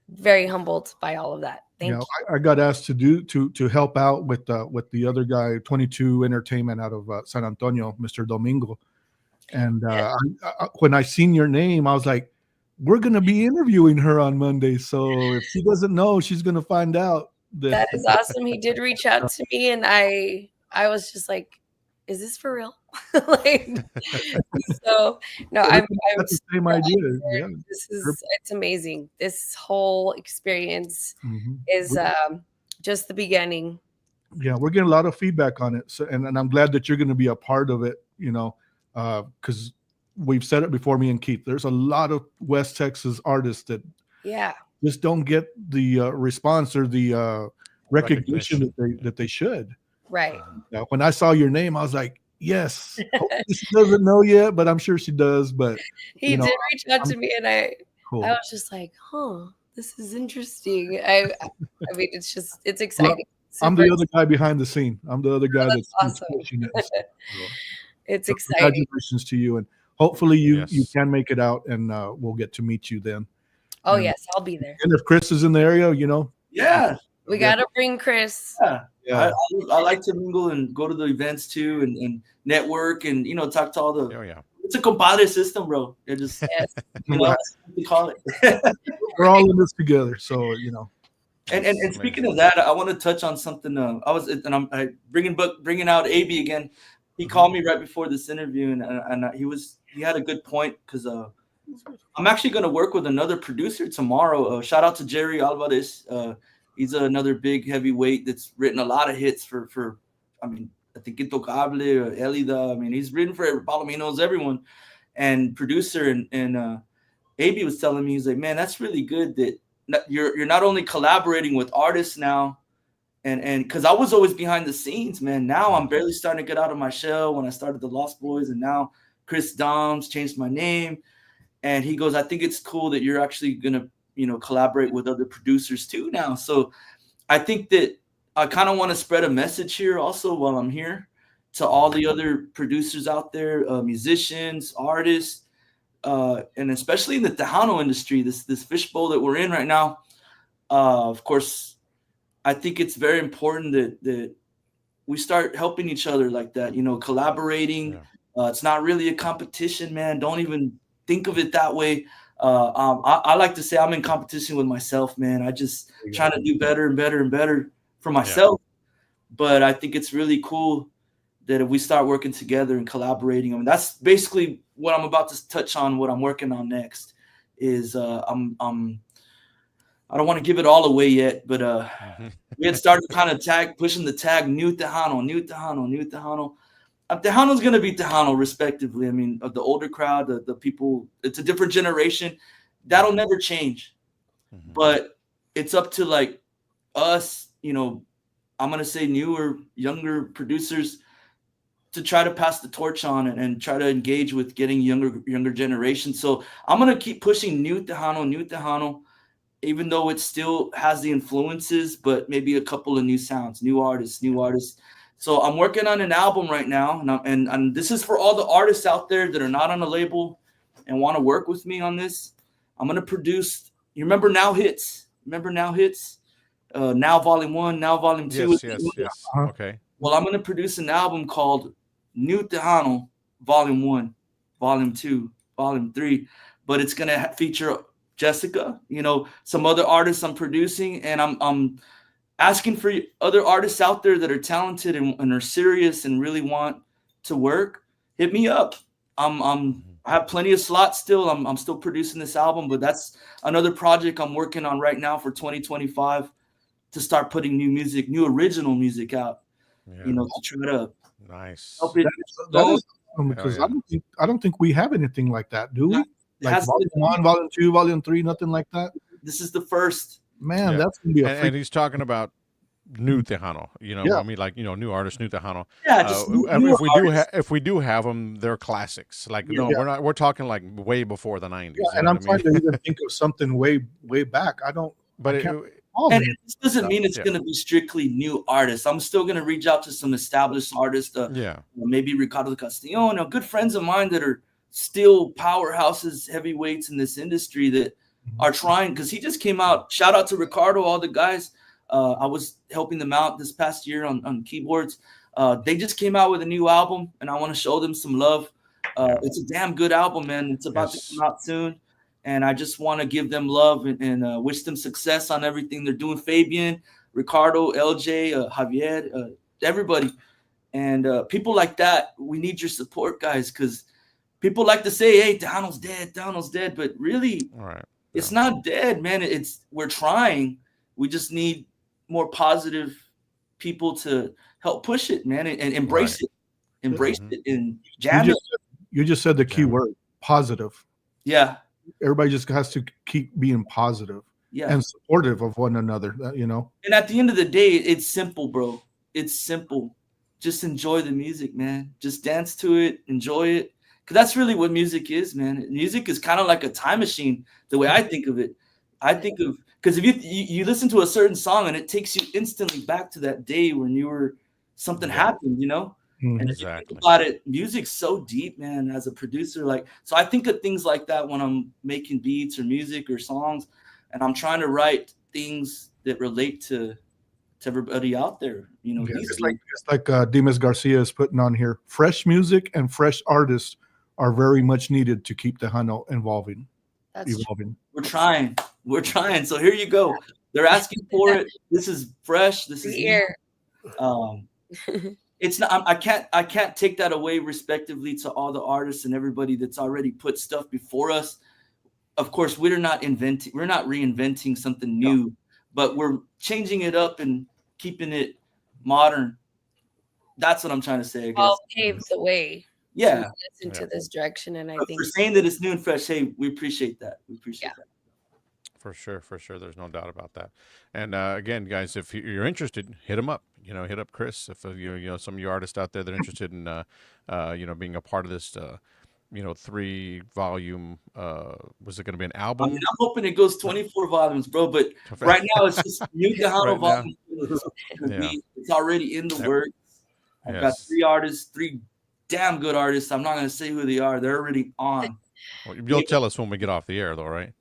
very humbled by all of that. Thank you. I got asked to help out with the other guy, 22 Entertainment out of San Antonio, Mr. Domingo. And when I seen your name, I was like, we're going to be interviewing her on Monday. So if she doesn't know, she's going to find out. That is awesome. He did reach out to me, and I was just like, is this for real? So no, I'm the same idea. Yeah. It's amazing. This whole experience is just the beginning. Yeah, we're getting a lot of feedback on it. So, and I'm glad that you're going to be a part of it, because we've said it before, me and Keith, there's a lot of West Texas artists that just don't get the response or the recognition that they should. Right. When I saw your name, I was like, yes. She doesn't know yet, but I'm sure she does. But he did reach out to me, and I was just like, this is interesting. I mean, it's exciting. Well, I'm the other guy behind the scene. I'm the other guy that's awesome. It's exciting. Congratulations to you, and hopefully you can make it out, and we'll get to meet you then. Oh, yes, I'll be there. And if Kris is in the area, Yeah. We got to bring Kris. Yeah. I like to mingle and go to the events too and network and, talk to all the it's a compadre system, bro. It just, we call it. We're all in this together. So, And speaking of that, I want to touch on something. I'm bringing out AB again. He called me right before this interview, and he had a good point, because I'm actually going to work with another producer tomorrow. Shout out to Jerry Alvarez. He's another big heavyweight that's written a lot of hits for I think Intocable, Elida. He's written for Palominos, everyone, and producer. And AB was telling me, he's like, man, that's really good that you're not only collaborating with artists now, and because I was always behind the scenes, man. Now I'm barely starting to get out of my shell when I started the Lost Boys, and now Kris Domz, changed my name. And he goes, I think it's cool that you're actually going to, collaborate with other producers too now. So I think that I kind of want to spread a message here also while I'm here to all the other producers out there, musicians, artists, and especially in the Tejano industry, this fishbowl that we're in right now. Of course, I think it's very important that we start helping each other like that, collaborating. Yeah. It's not really a competition, man. Don't even think of it that way. I like to say I'm in competition with myself, man. I just trying to do better and better and better for myself. Yeah. But I think it's really cool that if we start working together and collaborating, I mean, that's basically what I'm about to touch on. What I'm working on next is I don't want to give it all away yet, but we had started kind of pushing the tag new Tejano. Tejano's going to be Tejano, respectively. I mean, the older crowd, the people, it's a different generation. That'll never change. Mm-hmm. But it's up to like us, I'm going to say newer, younger producers to try to pass the torch on and try to engage with getting younger generation. So I'm going to keep pushing new Tejano, even though it still has the influences, but maybe a couple of new sounds, new artists. So I'm working on an album right now, and this is for all the artists out there that are not on a label and want to work with me on this. I'm going to produce, you remember Now Hits? Now Volume 1, Now Volume 2. Yes. Okay. Well, I'm going to produce an album called New Tejano Volume 1, Volume 2, Volume 3, but it's going to feature Jezzika, some other artists I'm producing, and I'm asking for other artists out there that are talented and are serious and really want to work. Hit me up. I have plenty of slots still. I'm still producing this album, but that's another project I'm working on right now for 2025 to start putting new original music out. To try to help it. Because I don't think we have anything like that, do we? Like Volume 1, Volume 2, Volume 3, nothing like that. This is the first. Man, that's gonna be and he's talking about new Tejano, I mean, like new artists, new Tejano. Yeah, just if we do have them, they're classics. Like we're talking like way before the 90s. Yeah, and I'm trying to even think of something way back. I don't. But it doesn't mean it's going to be strictly new artists. I'm still going to reach out to some established artists. Maybe Ricardo Castellano, good friends of mine that are still powerhouses, heavyweights in this industry that are trying, because he just came out. Shout out to Ricardo, all the guys. I was helping them out this past year on keyboards. They just came out with a new album, and I want to show them some love. It's a damn good album, man. It's about to come out soon, and I just want to give them love and wish them success on everything they're doing. Fabian, Ricardo, LJ, Javier, everybody. And people like that, we need your support, guys, because people like to say, hey, Tejano's dead, but really, it's not dead, man. We're trying. We just need more positive people to help push it, man, and embrace it. Embrace it and jam it. You just said the key word, positive. Yeah. Everybody just has to keep being positive and supportive of one another, And at the end of the day, it's simple, bro. It's simple. Just enjoy the music, man. Just dance to it, enjoy it. Because that's really what music is, man. Music is kind of like a time machine, the way I think of it. Because if you listen to a certain song and it takes you instantly back to that day when something happened, And if you think about it, music's so deep, man, as a producer. So I think of things like that when I'm making beats or music or songs, and I'm trying to write things that relate to everybody out there. It's like Dimas Garcia is putting on here. Fresh music and fresh artists are very much needed to keep Tejano evolving. We're trying. So here you go. They're asking for it. This is fresh. This is here. It's not. I can't take that away. Respectively to all the artists and everybody that's already put stuff before us. Of course, we're not reinventing something new, but we're changing it up and keeping it modern. That's what I'm trying to say. I guess. All paves the way. Yeah. Into this direction, and I think for saying that it's new and fresh. Hey, we appreciate that. That. For sure. There's no doubt about that. And again, guys, if you're interested, hit him up. Hit up Kris. If some of you artists out there that are interested in, being a part of this 3-volume, was it going to be an I album? mean, I'm hoping it goes 24 volumes, bro. But right now, it's just new Tejano Right now. volume. Yeah. It's already in the works. I've got Yes. 3 artists, 3 damn good artists. I'm not going to say who they are. They're already on. Well, you'll tell us when we get off the air, though, right?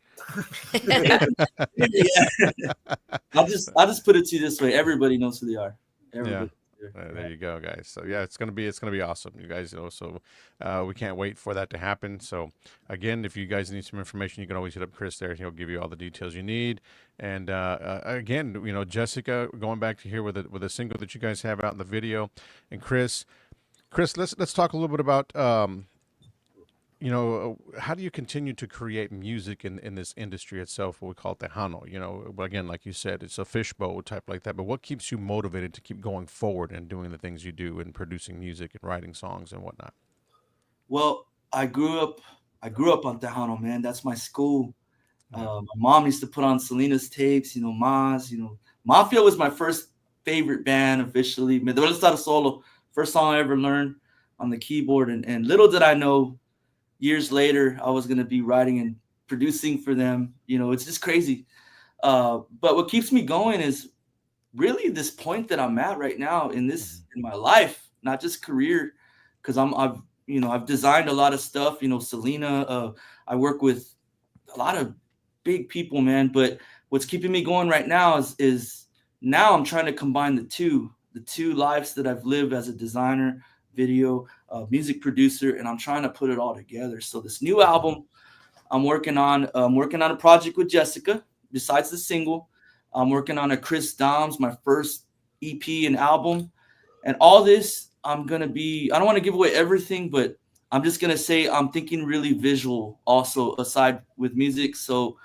I'll just put it to you this way: everybody knows who they are. Everybody. There you go, guys. So yeah, it's gonna be awesome, you guys. So we can't wait for that to happen. So again, if you guys need some information, you can always hit up Kris there. He'll give you all the details you need. And again, Jezzika, going back to here with a single that you guys have out in the video, and Kris, let's talk a little bit about how do you continue to create music in this industry itself, what we call Tejano? Again, like you said, it's a fishbowl type like that. But what keeps you motivated to keep going forward and doing the things you do and producing music and writing songs and whatnot? Well, I grew up on Tejano, man. That's my school. My mom used to put on Selena's tapes, Maz. Mafia was my first favorite band officially. Me Duele Estar Solo, first song I ever learned on the keyboard. And little did I know, years later, I was going to be writing and producing for them. It's just crazy. But what keeps me going is really this point that I'm at right now in my life, not just career, because I've designed a lot of stuff. Selena. I work with a lot of big people, man. But what's keeping me going right now is now I'm trying to combine the two lives that I've lived as a designer, video, music producer, and I'm trying to put it all together. So this new album I'm working on a project with Jezzika. Besides the single, I'm working on a Kris Domz, my first EP and album. And all this, I don't want to give away everything, but I'm just going to say I'm thinking really visual also aside with music. So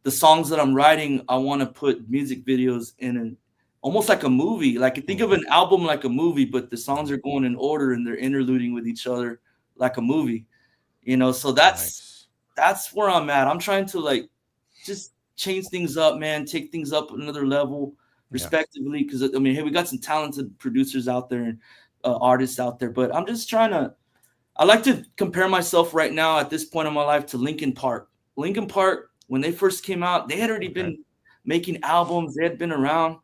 the songs that I'm writing, I want to put music videos in almost like a movie. Like, think of an album like a movie, but the songs are going in order and they're interluding with each other like a movie. So that's where I'm at. I'm trying to just change things up, man, take things up another level respectively. Because hey, we got some talented producers out there and artists out there, but I'm just I like to compare myself right now at this point in my life to Linkin Park. Linkin Park, when they first came out, they had already been making albums. They had been around.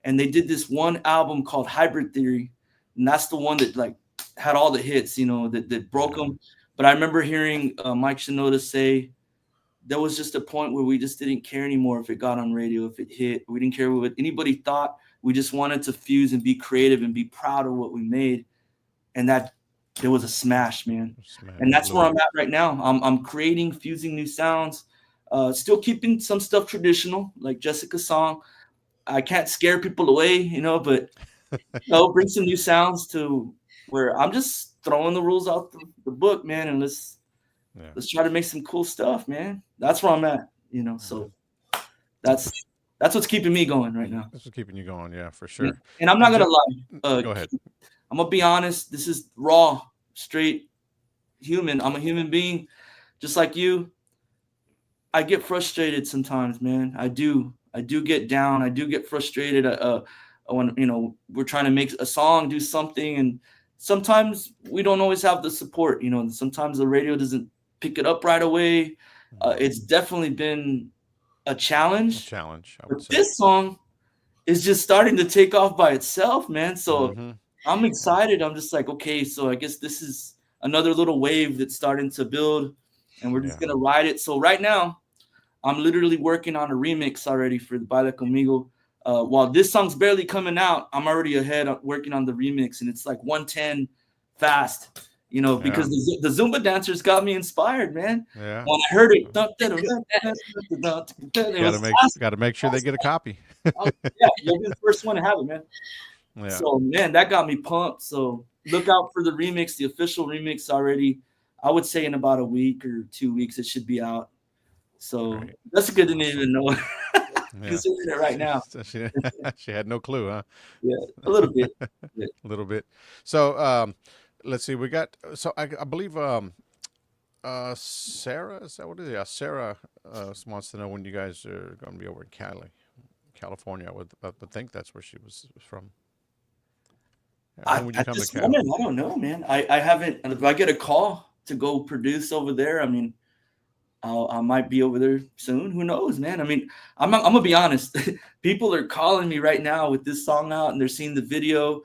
And they did this one album called Hybrid Theory. And that's the one that had all the hits, that broke them. But I remember hearing Mike Shinoda say there was just a point where we just didn't care anymore if it got on radio, if it hit. We didn't care what anybody thought. We just wanted to fuse and be creative and be proud of what we made. And that it was a smash, man. And that's where I'm at right now. I'm creating, fusing new sounds, still keeping some stuff traditional, like Jessica's song. I can't scare people away, but bring some new sounds to where I'm just throwing the rules out the book, man, and let's try to make some cool stuff, man. That's where I'm at, So that's what's keeping me going right now. That's what's keeping you going, yeah, for sure. And I'm not gonna lie. Go ahead. I'm gonna be honest. This is raw, straight human. I'm a human being, just like you. I get frustrated sometimes, man. I do get down. I do get frustrated when we're trying to make a song, do something, and sometimes we don't always have the support. Sometimes the radio doesn't pick it up right away. It's definitely been a challenge. I would say. This song is just starting to take off by itself, man. So I'm excited. I'm just like, okay, so I guess this is another little wave that's starting to build, and we're just gonna ride it. So right now, I'm literally working on a remix already for the Baila Conmigo. While this song's barely coming out, I'm already ahead working on the remix, and it's like 110 fast, because the Zumba dancers got me inspired, man. Yeah. When I heard it, gotta make sure they get a copy. You'll be the first one to have it, man. Yeah. So, man, that got me pumped. So look out for the remix, the official remix already. I would say in about a week or 2 weeks, it should be out. So that's good to even know. Considering it right now. So she had no clue, huh? Yeah, a little bit. A little bit. So let's see. We got. So I believe Sarah, is that what it is? Yeah, Sarah wants to know when you guys are going to be over in California. I would think that's where she was from. At this moment, I don't know, man. I haven't. If I get a call, to go produce over there, I mean, I might be over there soon. Who knows, man? I mean, I'm gonna be honest. People are calling me right now with this song out, and they're seeing the video,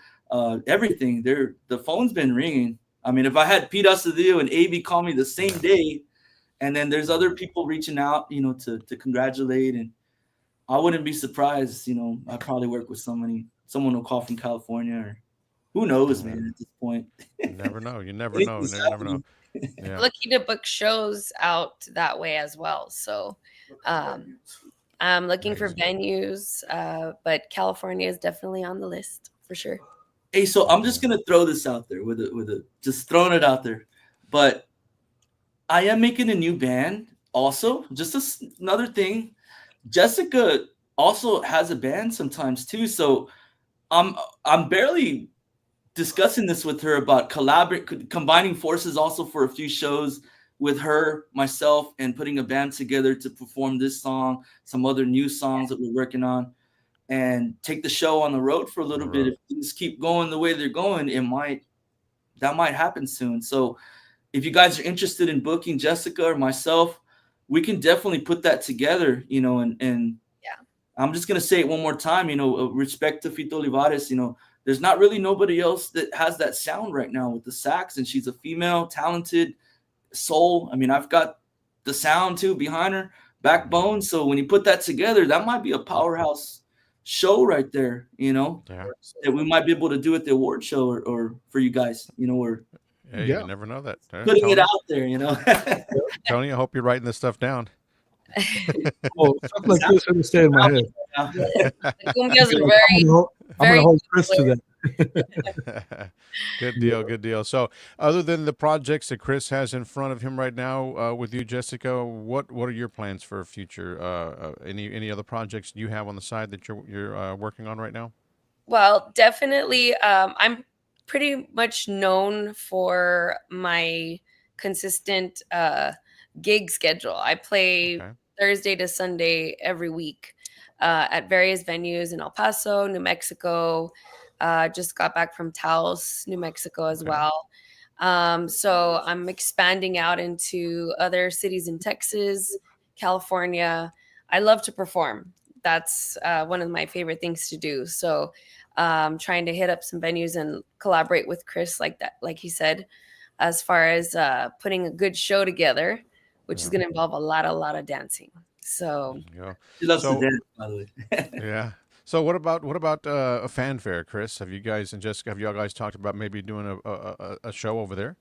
everything. The phone's been ringing. I mean, if I had Pete Asadillo and AB call me the same day, and then there's other people reaching out, you know, to congratulate, and I wouldn't be surprised. You know, I probably work with someone will call from California, or who knows, man. At this point, you never know. You never know. You never know. Yeah. Looking to book shows out that way as well. So I'm looking for venues, but California is definitely on the list for sure. Hey, so I'm just gonna throw this out there with just throwing it out there, but I am making a new band also. Just another thing, Jezzika also has a band sometimes too. So I'm barely discussing this with her about combining forces also for a few shows with her, myself, and putting a band together to perform this song, some other new songs that we're working on, and take the show on the road for a little bit. If things keep going the way they're going, that might happen soon. So if you guys are interested in booking Jezzika or myself, we can definitely put that together, you know, and yeah. I'm just gonna say it one more time, you know, respect to Fito Olivares, you know, there's not really nobody else that has that sound right now with the sax, and she's a female, talented soul. I mean, I've got the sound too behind her, backbone. So when you put that together, that might be a powerhouse show right there, you know, that we might be able to do at the award show or for you guys, you know, or you never know that. Putting Tony, it out there, you know. Tony, I hope you're writing this stuff down. Oh, stuff like this is stay in my head. I'm gonna hold Kris to that. Good deal. So, other than the projects that Kris has in front of him right now with you, Jezzika, what are your plans for future? Any other projects you have on the side that you're working on right now? Well, definitely. I'm pretty much known for my consistent gig schedule. I play Thursday to Sunday every week at various venues in El Paso, New Mexico. Just got back from Taos, New Mexico as well. So I'm expanding out into other cities in Texas, California. I love to perform. That's one of my favorite things to do. So trying to hit up some venues and collaborate with Kris like that, like he said, as far as putting a good show together, which is going to involve a lot of dancing. So she loves to dance, by the way. Yeah. So what about a fanfare, Kris? Have you guys and Jezzika, have y'all guys talked about maybe doing a show over there?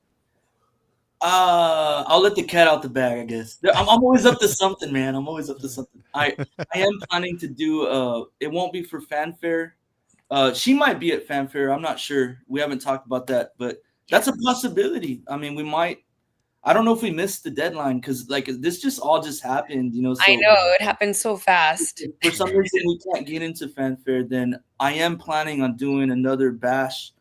I'll let the cat out the bag, I guess. I'm always up to something, man. I'm always up to something. I am planning to do it won't be for fanfare. She might be at fanfare. I'm not sure. We haven't talked about that, but that's a possibility. I mean, we might. I don't know if we missed the deadline because like this just all happened, you know. So I know it happened so fast. If for some reason we can't get into fanfare, then I am planning on doing another bash,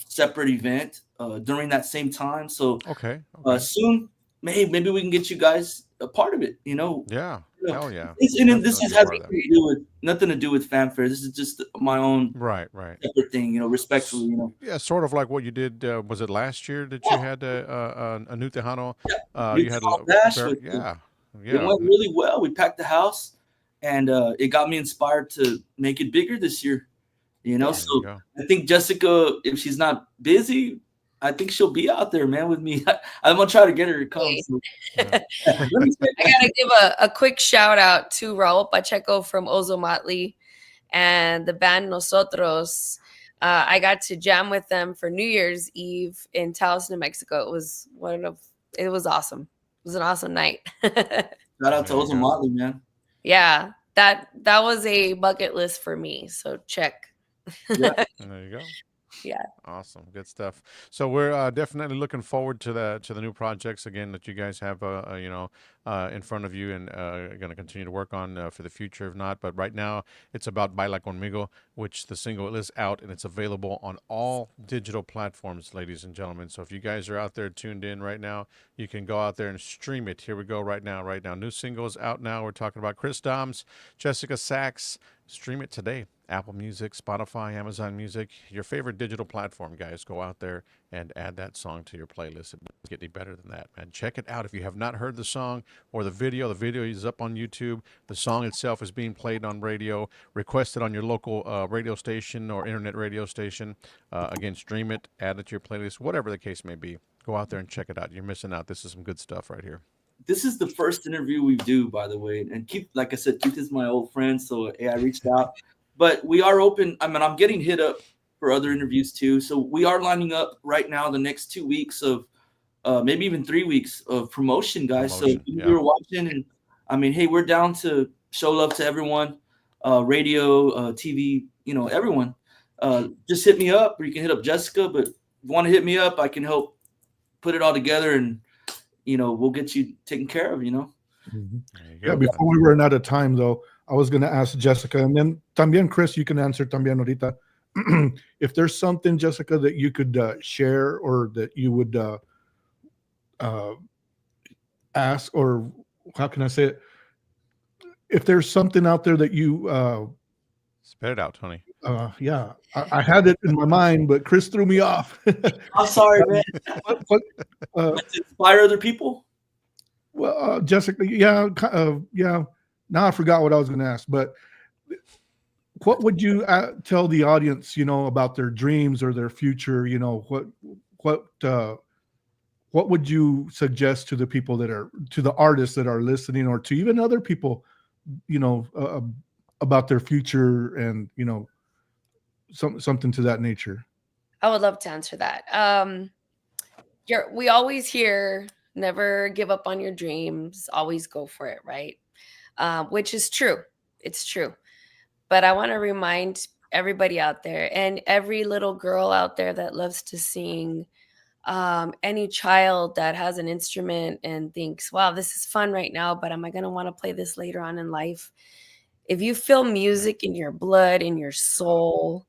separate event during that same time. So soon, maybe we can get you guys a part of it. You know. Yeah. Hell yeah. And this has nothing to do with fanfare. This is just my own right separate thing, you know, respectfully, you know. Yeah, sort of like what you did. Was it last year that you had a new Tejano? You had a bash. It went really well. We packed the house, and it got me inspired to make it bigger this year. You know, so I think Jezzika, if she's not busy, I think she'll be out there, man, with me. I'm gonna try to get her to come. So. I gotta give a quick shout out to Raul Pacheco from Ozo Motley and the band Nosotros. I got to jam with them for New Year's Eve in Taos, New Mexico. It was awesome. It was an awesome night. Shout out to Ozo Motley, man. Yeah, that was a bucket list for me. So check. Yeah. There you go. Yeah. Awesome. Good stuff. So we're definitely looking forward to the new projects again that you guys have in front of you and going to continue to work on for the future if not. But right now it's about Baila Conmigo, which the single is out and it's available on all digital platforms, ladies and gentlemen. So if you guys are out there tuned in right now, you can go out there and stream it. Here we go right now. New single is out now. We're talking about Kris Domz, Jezzika Sax. Stream it today. Apple Music, Spotify, Amazon Music, your favorite digital platform, guys. Go out there and add that song to your playlist. It doesn't get any better than that, man. Check it out. If you have not heard the song or the video is up on YouTube. The song itself is being played on radio. Request it on your local radio station or internet radio station. Again, stream it, add it to your playlist, whatever the case may be. Go out there and check it out. You're missing out. This is some good stuff right here. This is the first interview we do, by the way. And Keith, like I said, Keith is my old friend, so I reached out. But we are open. I mean, I'm getting hit up for other interviews too. So we are lining up right now the next 2 weeks of maybe even 3 weeks of promotion, guys. So if you're watching, and I mean, hey, we're down to show love to everyone, radio, TV, everyone. Just hit me up, or you can hit up Jessica. But if you want to hit me up, I can help put it all together, and we'll get you taken care of. Mm-hmm. Yeah. Before we run out of time, though, I was going to ask Jessica, and then también Kris, you can answer también ahorita. If there's something, Jessica, that you could share, or that you would ask, or how can I say it? If there's something out there that you spit it out, Tony. Yeah, I had it in my mind, but Kris threw me off. I'm sorry, man. To inspire other people. Well, Jessica, yeah. Now I forgot what I was going to ask, but what would you tell the audience, about their dreams or their future? What would you suggest to the people to the artists that are listening, or to even other people, about their future, and something to that nature? I would love to answer that. We always hear, never give up on your dreams, always go for it, right? Which is true. It's true. But I want to remind everybody out there, and every little girl out there that loves to sing, any child that has an instrument and thinks, wow, this is fun right now, but am I going to want to play this later on in life? If you feel music in your blood, in your soul,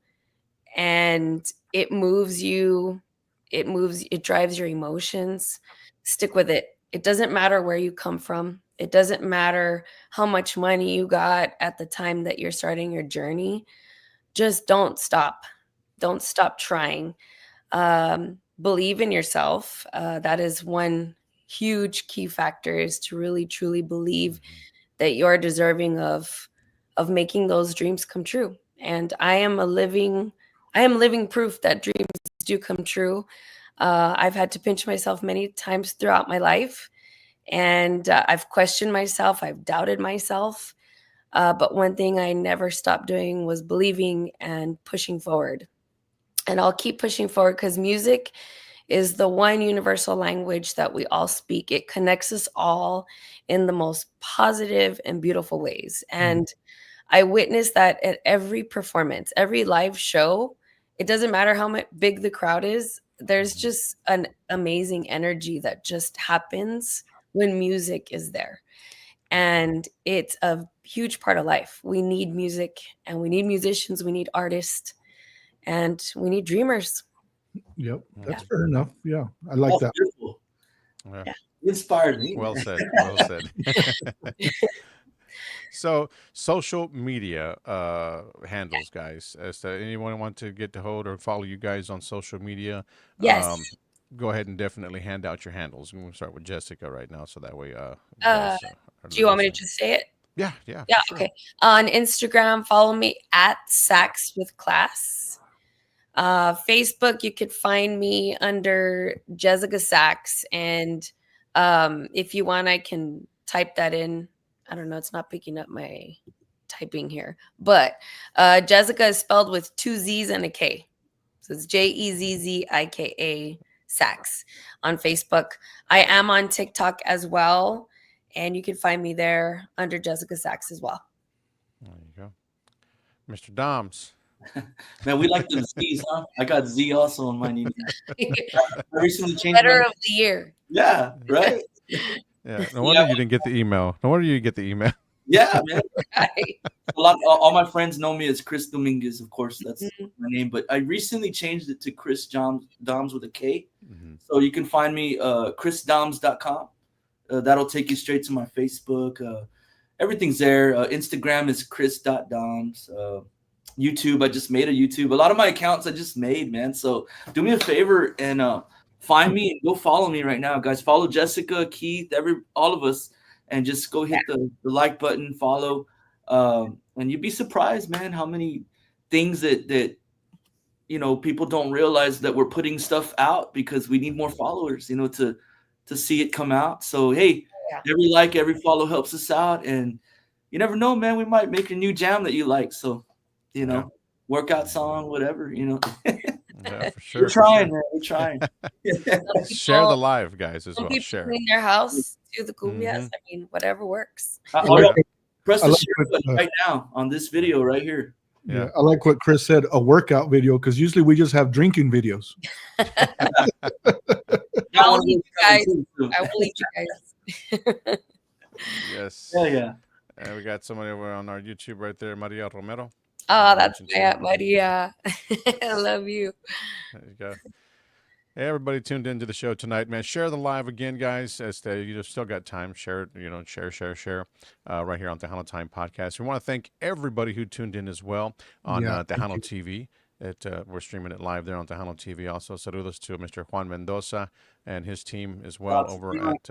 and it moves you, it drives your emotions, stick with it. It doesn't matter where you come from. It doesn't matter how much money you got at the time that you're starting your journey. Just don't stop. Don't stop trying. Believe in yourself. That is one huge key factor, is to really, truly believe that you're deserving of making those dreams come true. And I am living proof that dreams do come true. I've had to pinch myself many times throughout my life. And I've questioned myself. I've doubted myself. But one thing I never stopped doing was believing and pushing forward. And I'll keep pushing forward, because music is the one universal language that we all speak. It connects us all in the most positive and beautiful ways. And I witnessed that at every performance, every live show. It doesn't matter how big the crowd is. There's just an amazing energy that just happens when music is there. And it's a huge part of life. We need music, and we need musicians. We need artists, and we need dreamers. Yep. That's fair enough. Yeah. I like that. Beautiful. Yeah. You inspired me. Well said. Well said. So, social media handles, guys. As to anyone want to get to hold or follow you guys on social media, Yes. Go ahead and definitely hand out your handles. I'm going to start with Jessica right now, so that way. Do you want me to just say it? Yeah. Yeah. Sure. Okay. On Instagram, follow me at Sax with Class. Facebook, you could find me under Jezzika Sax. And if you want, I can type that in. I don't know. It's not picking up my typing here. But Jezzika is spelled with 2 Z's and a K. So it's Jezzika Sax on Facebook. I am on TikTok as well. And you can find me there under Jezzika Sax as well. There you go. Mr. Domz. Man, we like the Z's, huh? I got Z also on my name. I recently changed Letter of the year. Yeah, right? Yeah. No wonder you didn't get the email. No wonder you get the email. Yeah, man. Right. All my friends know me as Kris Domz, of course. That's my name. But I recently changed it to Kris Domz with a K. So you can find me KrisDomz.com. That'll take you straight to my Facebook. Everything's there. Instagram is Kris.Domz. YouTube. I just made a YouTube. A lot of my accounts I just made, man. So do me a favor and find me and go follow me right now, guys. Follow Jezzika, Keith, all of us, and just go hit the like button, follow, and you'd be surprised, man, how many things that people don't realize that we're putting stuff out because we need more followers, to see it come out. So hey, every like, every follow helps us out, and you never know, man. We might make a new jam that you like. So, workout song, whatever, Yeah, for sure. We're trying, man. We're trying. Share the live, guys, as well. Share. Clean their house, do the cumbias. I mean, whatever works. Press the share button right now on this video right here. Yeah, I like what Kris said, a workout video, because usually we just have drinking videos. I'll leave you guys. I will leave you guys. Yes. Yeah. And we got somebody over on our YouTube right there, Maria Romero. Oh, that's Maria. I love you. There you go. Hey, everybody tuned into the show tonight, man. Share the live again, guys. As you still got time, share it. Share. Right here on Tejano Time Podcast. We want to thank everybody who tuned in as well on Tejano TV. We're streaming it live there on Tejano TV. Also, saludos to Mr. Juan Mendoza and his team as well over at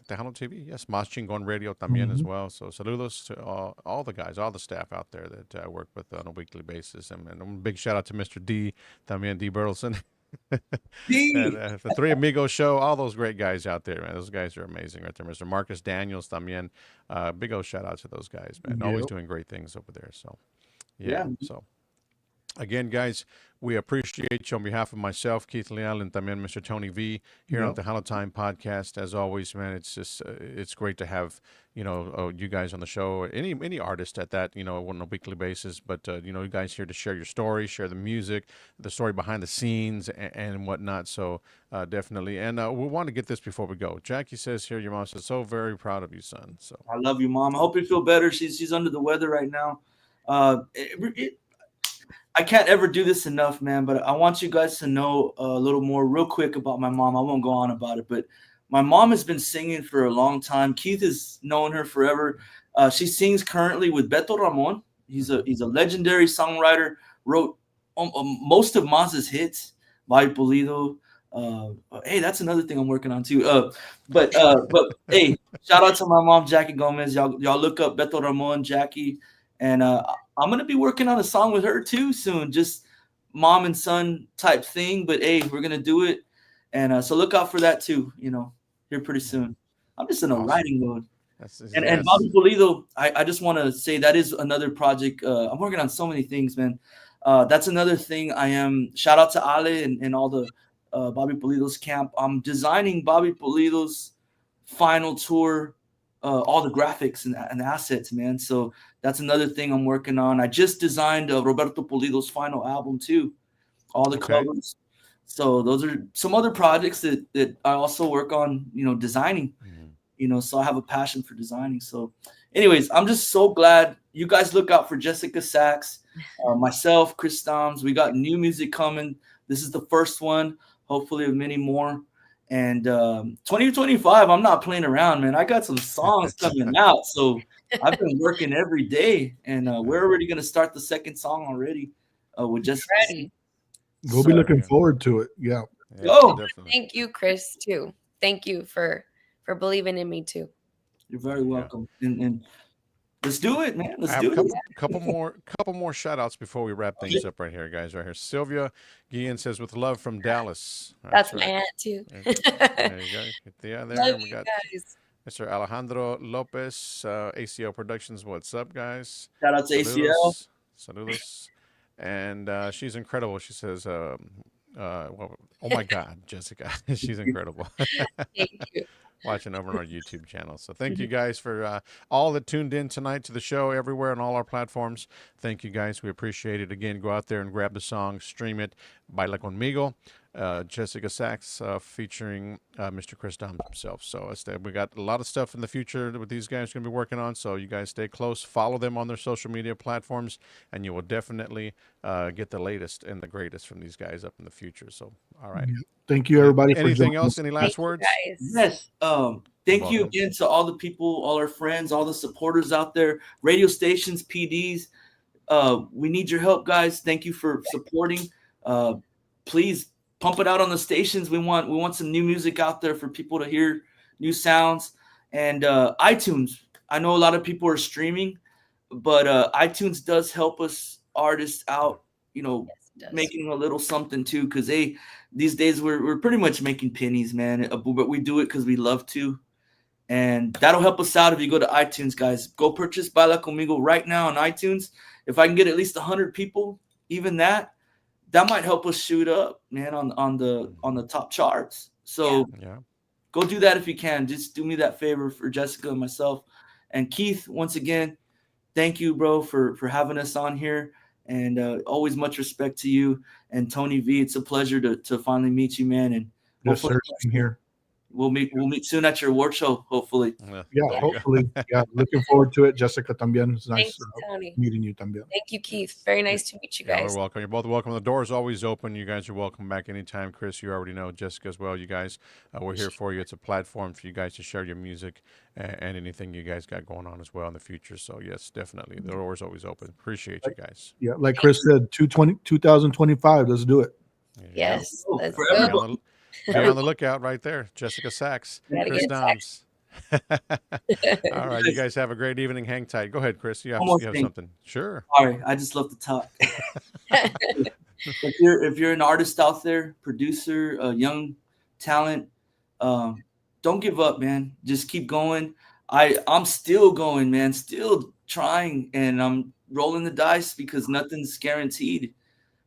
Tejano TV. Yes, Mas Chingon Radio también as well. So saludos to all the guys, all the staff out there that I work with on a weekly basis. And a big shout out to Mr. D, también D. Burleson. And, the Three Amigos show, all those great guys out there, man. Those guys are amazing right there. Mr. Marcus Daniels también. Big old shout out to those guys, man. Always doing great things over there. So so again, guys, we appreciate you on behalf of myself, Keith Leal, and también Mr. Tony V here on the Tejano Time Podcast. As always, man, it's just it's great to have you guys on the show, any artist at that, on a weekly basis. But you guys here to share your story, share the music, the story behind the scenes, and whatnot. So definitely, and we want to get this before we go. Jackie says here, your mom says, so very proud of you, son. So I love you, Mom. I hope you feel better. She's under the weather right now. I can't ever do this enough, man, but I want you guys to know a little more real quick about my mom. I won't go on about it, but my mom has been singing for a long time. Keith has known her forever. She sings currently with Beto Ramon. He's a legendary songwriter, wrote most of Maz's hits, Vai Pulido. Hey, that's another thing I'm working on too. But hey, shout out to my mom, Jackie Gomez. Y'all look up Beto Ramon, Jackie. And I'm going to be working on a song with her too soon, just mom and son type thing. But hey, we're going to do it. And so look out for that too, here pretty soon. I'm just in a writing mode. And Bobby Pulido, I just want to say that is another project. I'm working on so many things, man. That's another thing I am. Shout out to Ale and all the Bobby Pulido's camp. I'm designing Bobby Pulido's final tour, all the graphics and assets, man. So that's another thing I'm working on. I just designed Roberto Pulido's final album too, all the covers. So those are some other projects that I also work on, designing, so I have a passion for designing. So anyways, I'm just so glad you guys look out for Jezzika Sax, myself, Kris Domz. We got new music coming. This is the first one, hopefully of many more. And 2025, I'm not playing around, man. I got some songs coming out. So I've been working every day, and we're already going to start the second song already with Jezzika. We'll be looking forward to it. Yeah. Thank you, Kris, too. Thank you for believing in me, too. You're very welcome. And let's do it, man. Let's do it. Couple more shout outs before we wrap things up right here, guys. Right here. Sylvia Guillen says, with love from Dallas. That's my aunt, too. There you go. Love we got guys. Mr. Alejandro Lopez, ACL Productions. What's up, guys? Shout out to ACL. Saludos. And she's incredible. She says, oh my God, Jezzika. She's incredible. Thank you. Watching over on our YouTube channel. So thank you guys for all that tuned in tonight to the show everywhere on all our platforms. Thank you guys. We appreciate it. Again, go out there and grab the song, stream it, Baila Conmigo. Jezzika Sax featuring Mr. Kris Domz himself. So we got a lot of stuff in the future with these guys going to be working on. So you guys stay close, follow them on their social media platforms, and you will definitely get the latest and the greatest from these guys up in the future. So, all right. Thank you, everybody. Anything else? Any last words? Yes. Thank you again to all the people, all our friends, all the supporters out there, radio stations, PDs. We need your help, guys. Thank you for supporting. Please pump it out on the stations. We want some new music out there for people to hear, new sounds. And iTunes. I know a lot of people are streaming, but iTunes does help us artists out, you know, making a little something too, because these days we're pretty much making pennies, man. But we do it because we love to. And that'll help us out if you go to iTunes, guys. Go purchase Baila Conmigo right now on iTunes. If I can get at least 100 people, even that might help us shoot up, man, on the top charts. So go do that if you can. Just do me that favor for Jezzika and myself. And Keith, once again, thank you, bro, for having us on here. And always much respect to you. And Tony V, it's a pleasure to finally meet you, man. And yes, sir, I'm here. We'll meet soon at your award show, hopefully. Yeah, hopefully. Yeah, looking forward to it. Jezzika también. It's nice Tony. meeting you también. Thank you, Keith. Very nice to meet you guys. You're welcome. You're both welcome. The door is always open. You guys are welcome back anytime. Kris, you already know. Jezzika as well. You guys, we're here for you. It's a platform for you guys to share your music and anything you guys got going on as well in the future. So, yes, definitely. The door is always open. Appreciate you guys. Yeah, like Kris said, 2025. Let's do it. Yes. Let's go. Be on the lookout right there. Jezzika Sax, Kris Domz. All right, you guys have a great evening. Hang tight. Go ahead, Kris. You have something. Sure. Sorry, I just love to talk. If you're an artist out there, producer, a young talent, don't give up, man. Just keep going. I'm still going, man. Still trying, and I'm rolling the dice because nothing's guaranteed.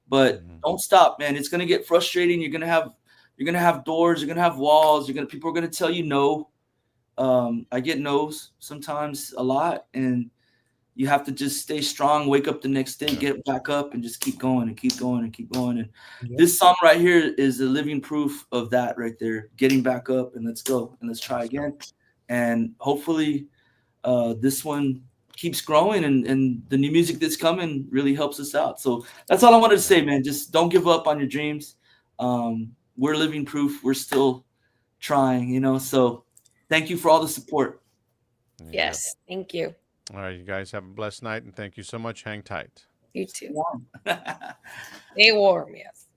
But don't stop, man. It's gonna get frustrating. You're gonna have doors. You're gonna have walls. People are gonna tell you no. I get no's sometimes, a lot, and you have to just stay strong. Wake up the next day, get back up, and just keep going and keep going and keep going. And this song right here is a living proof of that right there. Getting back up and let's go and let's try again. And hopefully, this one keeps growing, and the new music that's coming really helps us out. So that's all I wanted to say, man. Just don't give up on your dreams. We're living proof. We're still trying, you know. So thank you for all the support. Yes, thank you. All right, you guys have a blessed night, and thank you so much. Hang tight. You too. Stay warm, yes.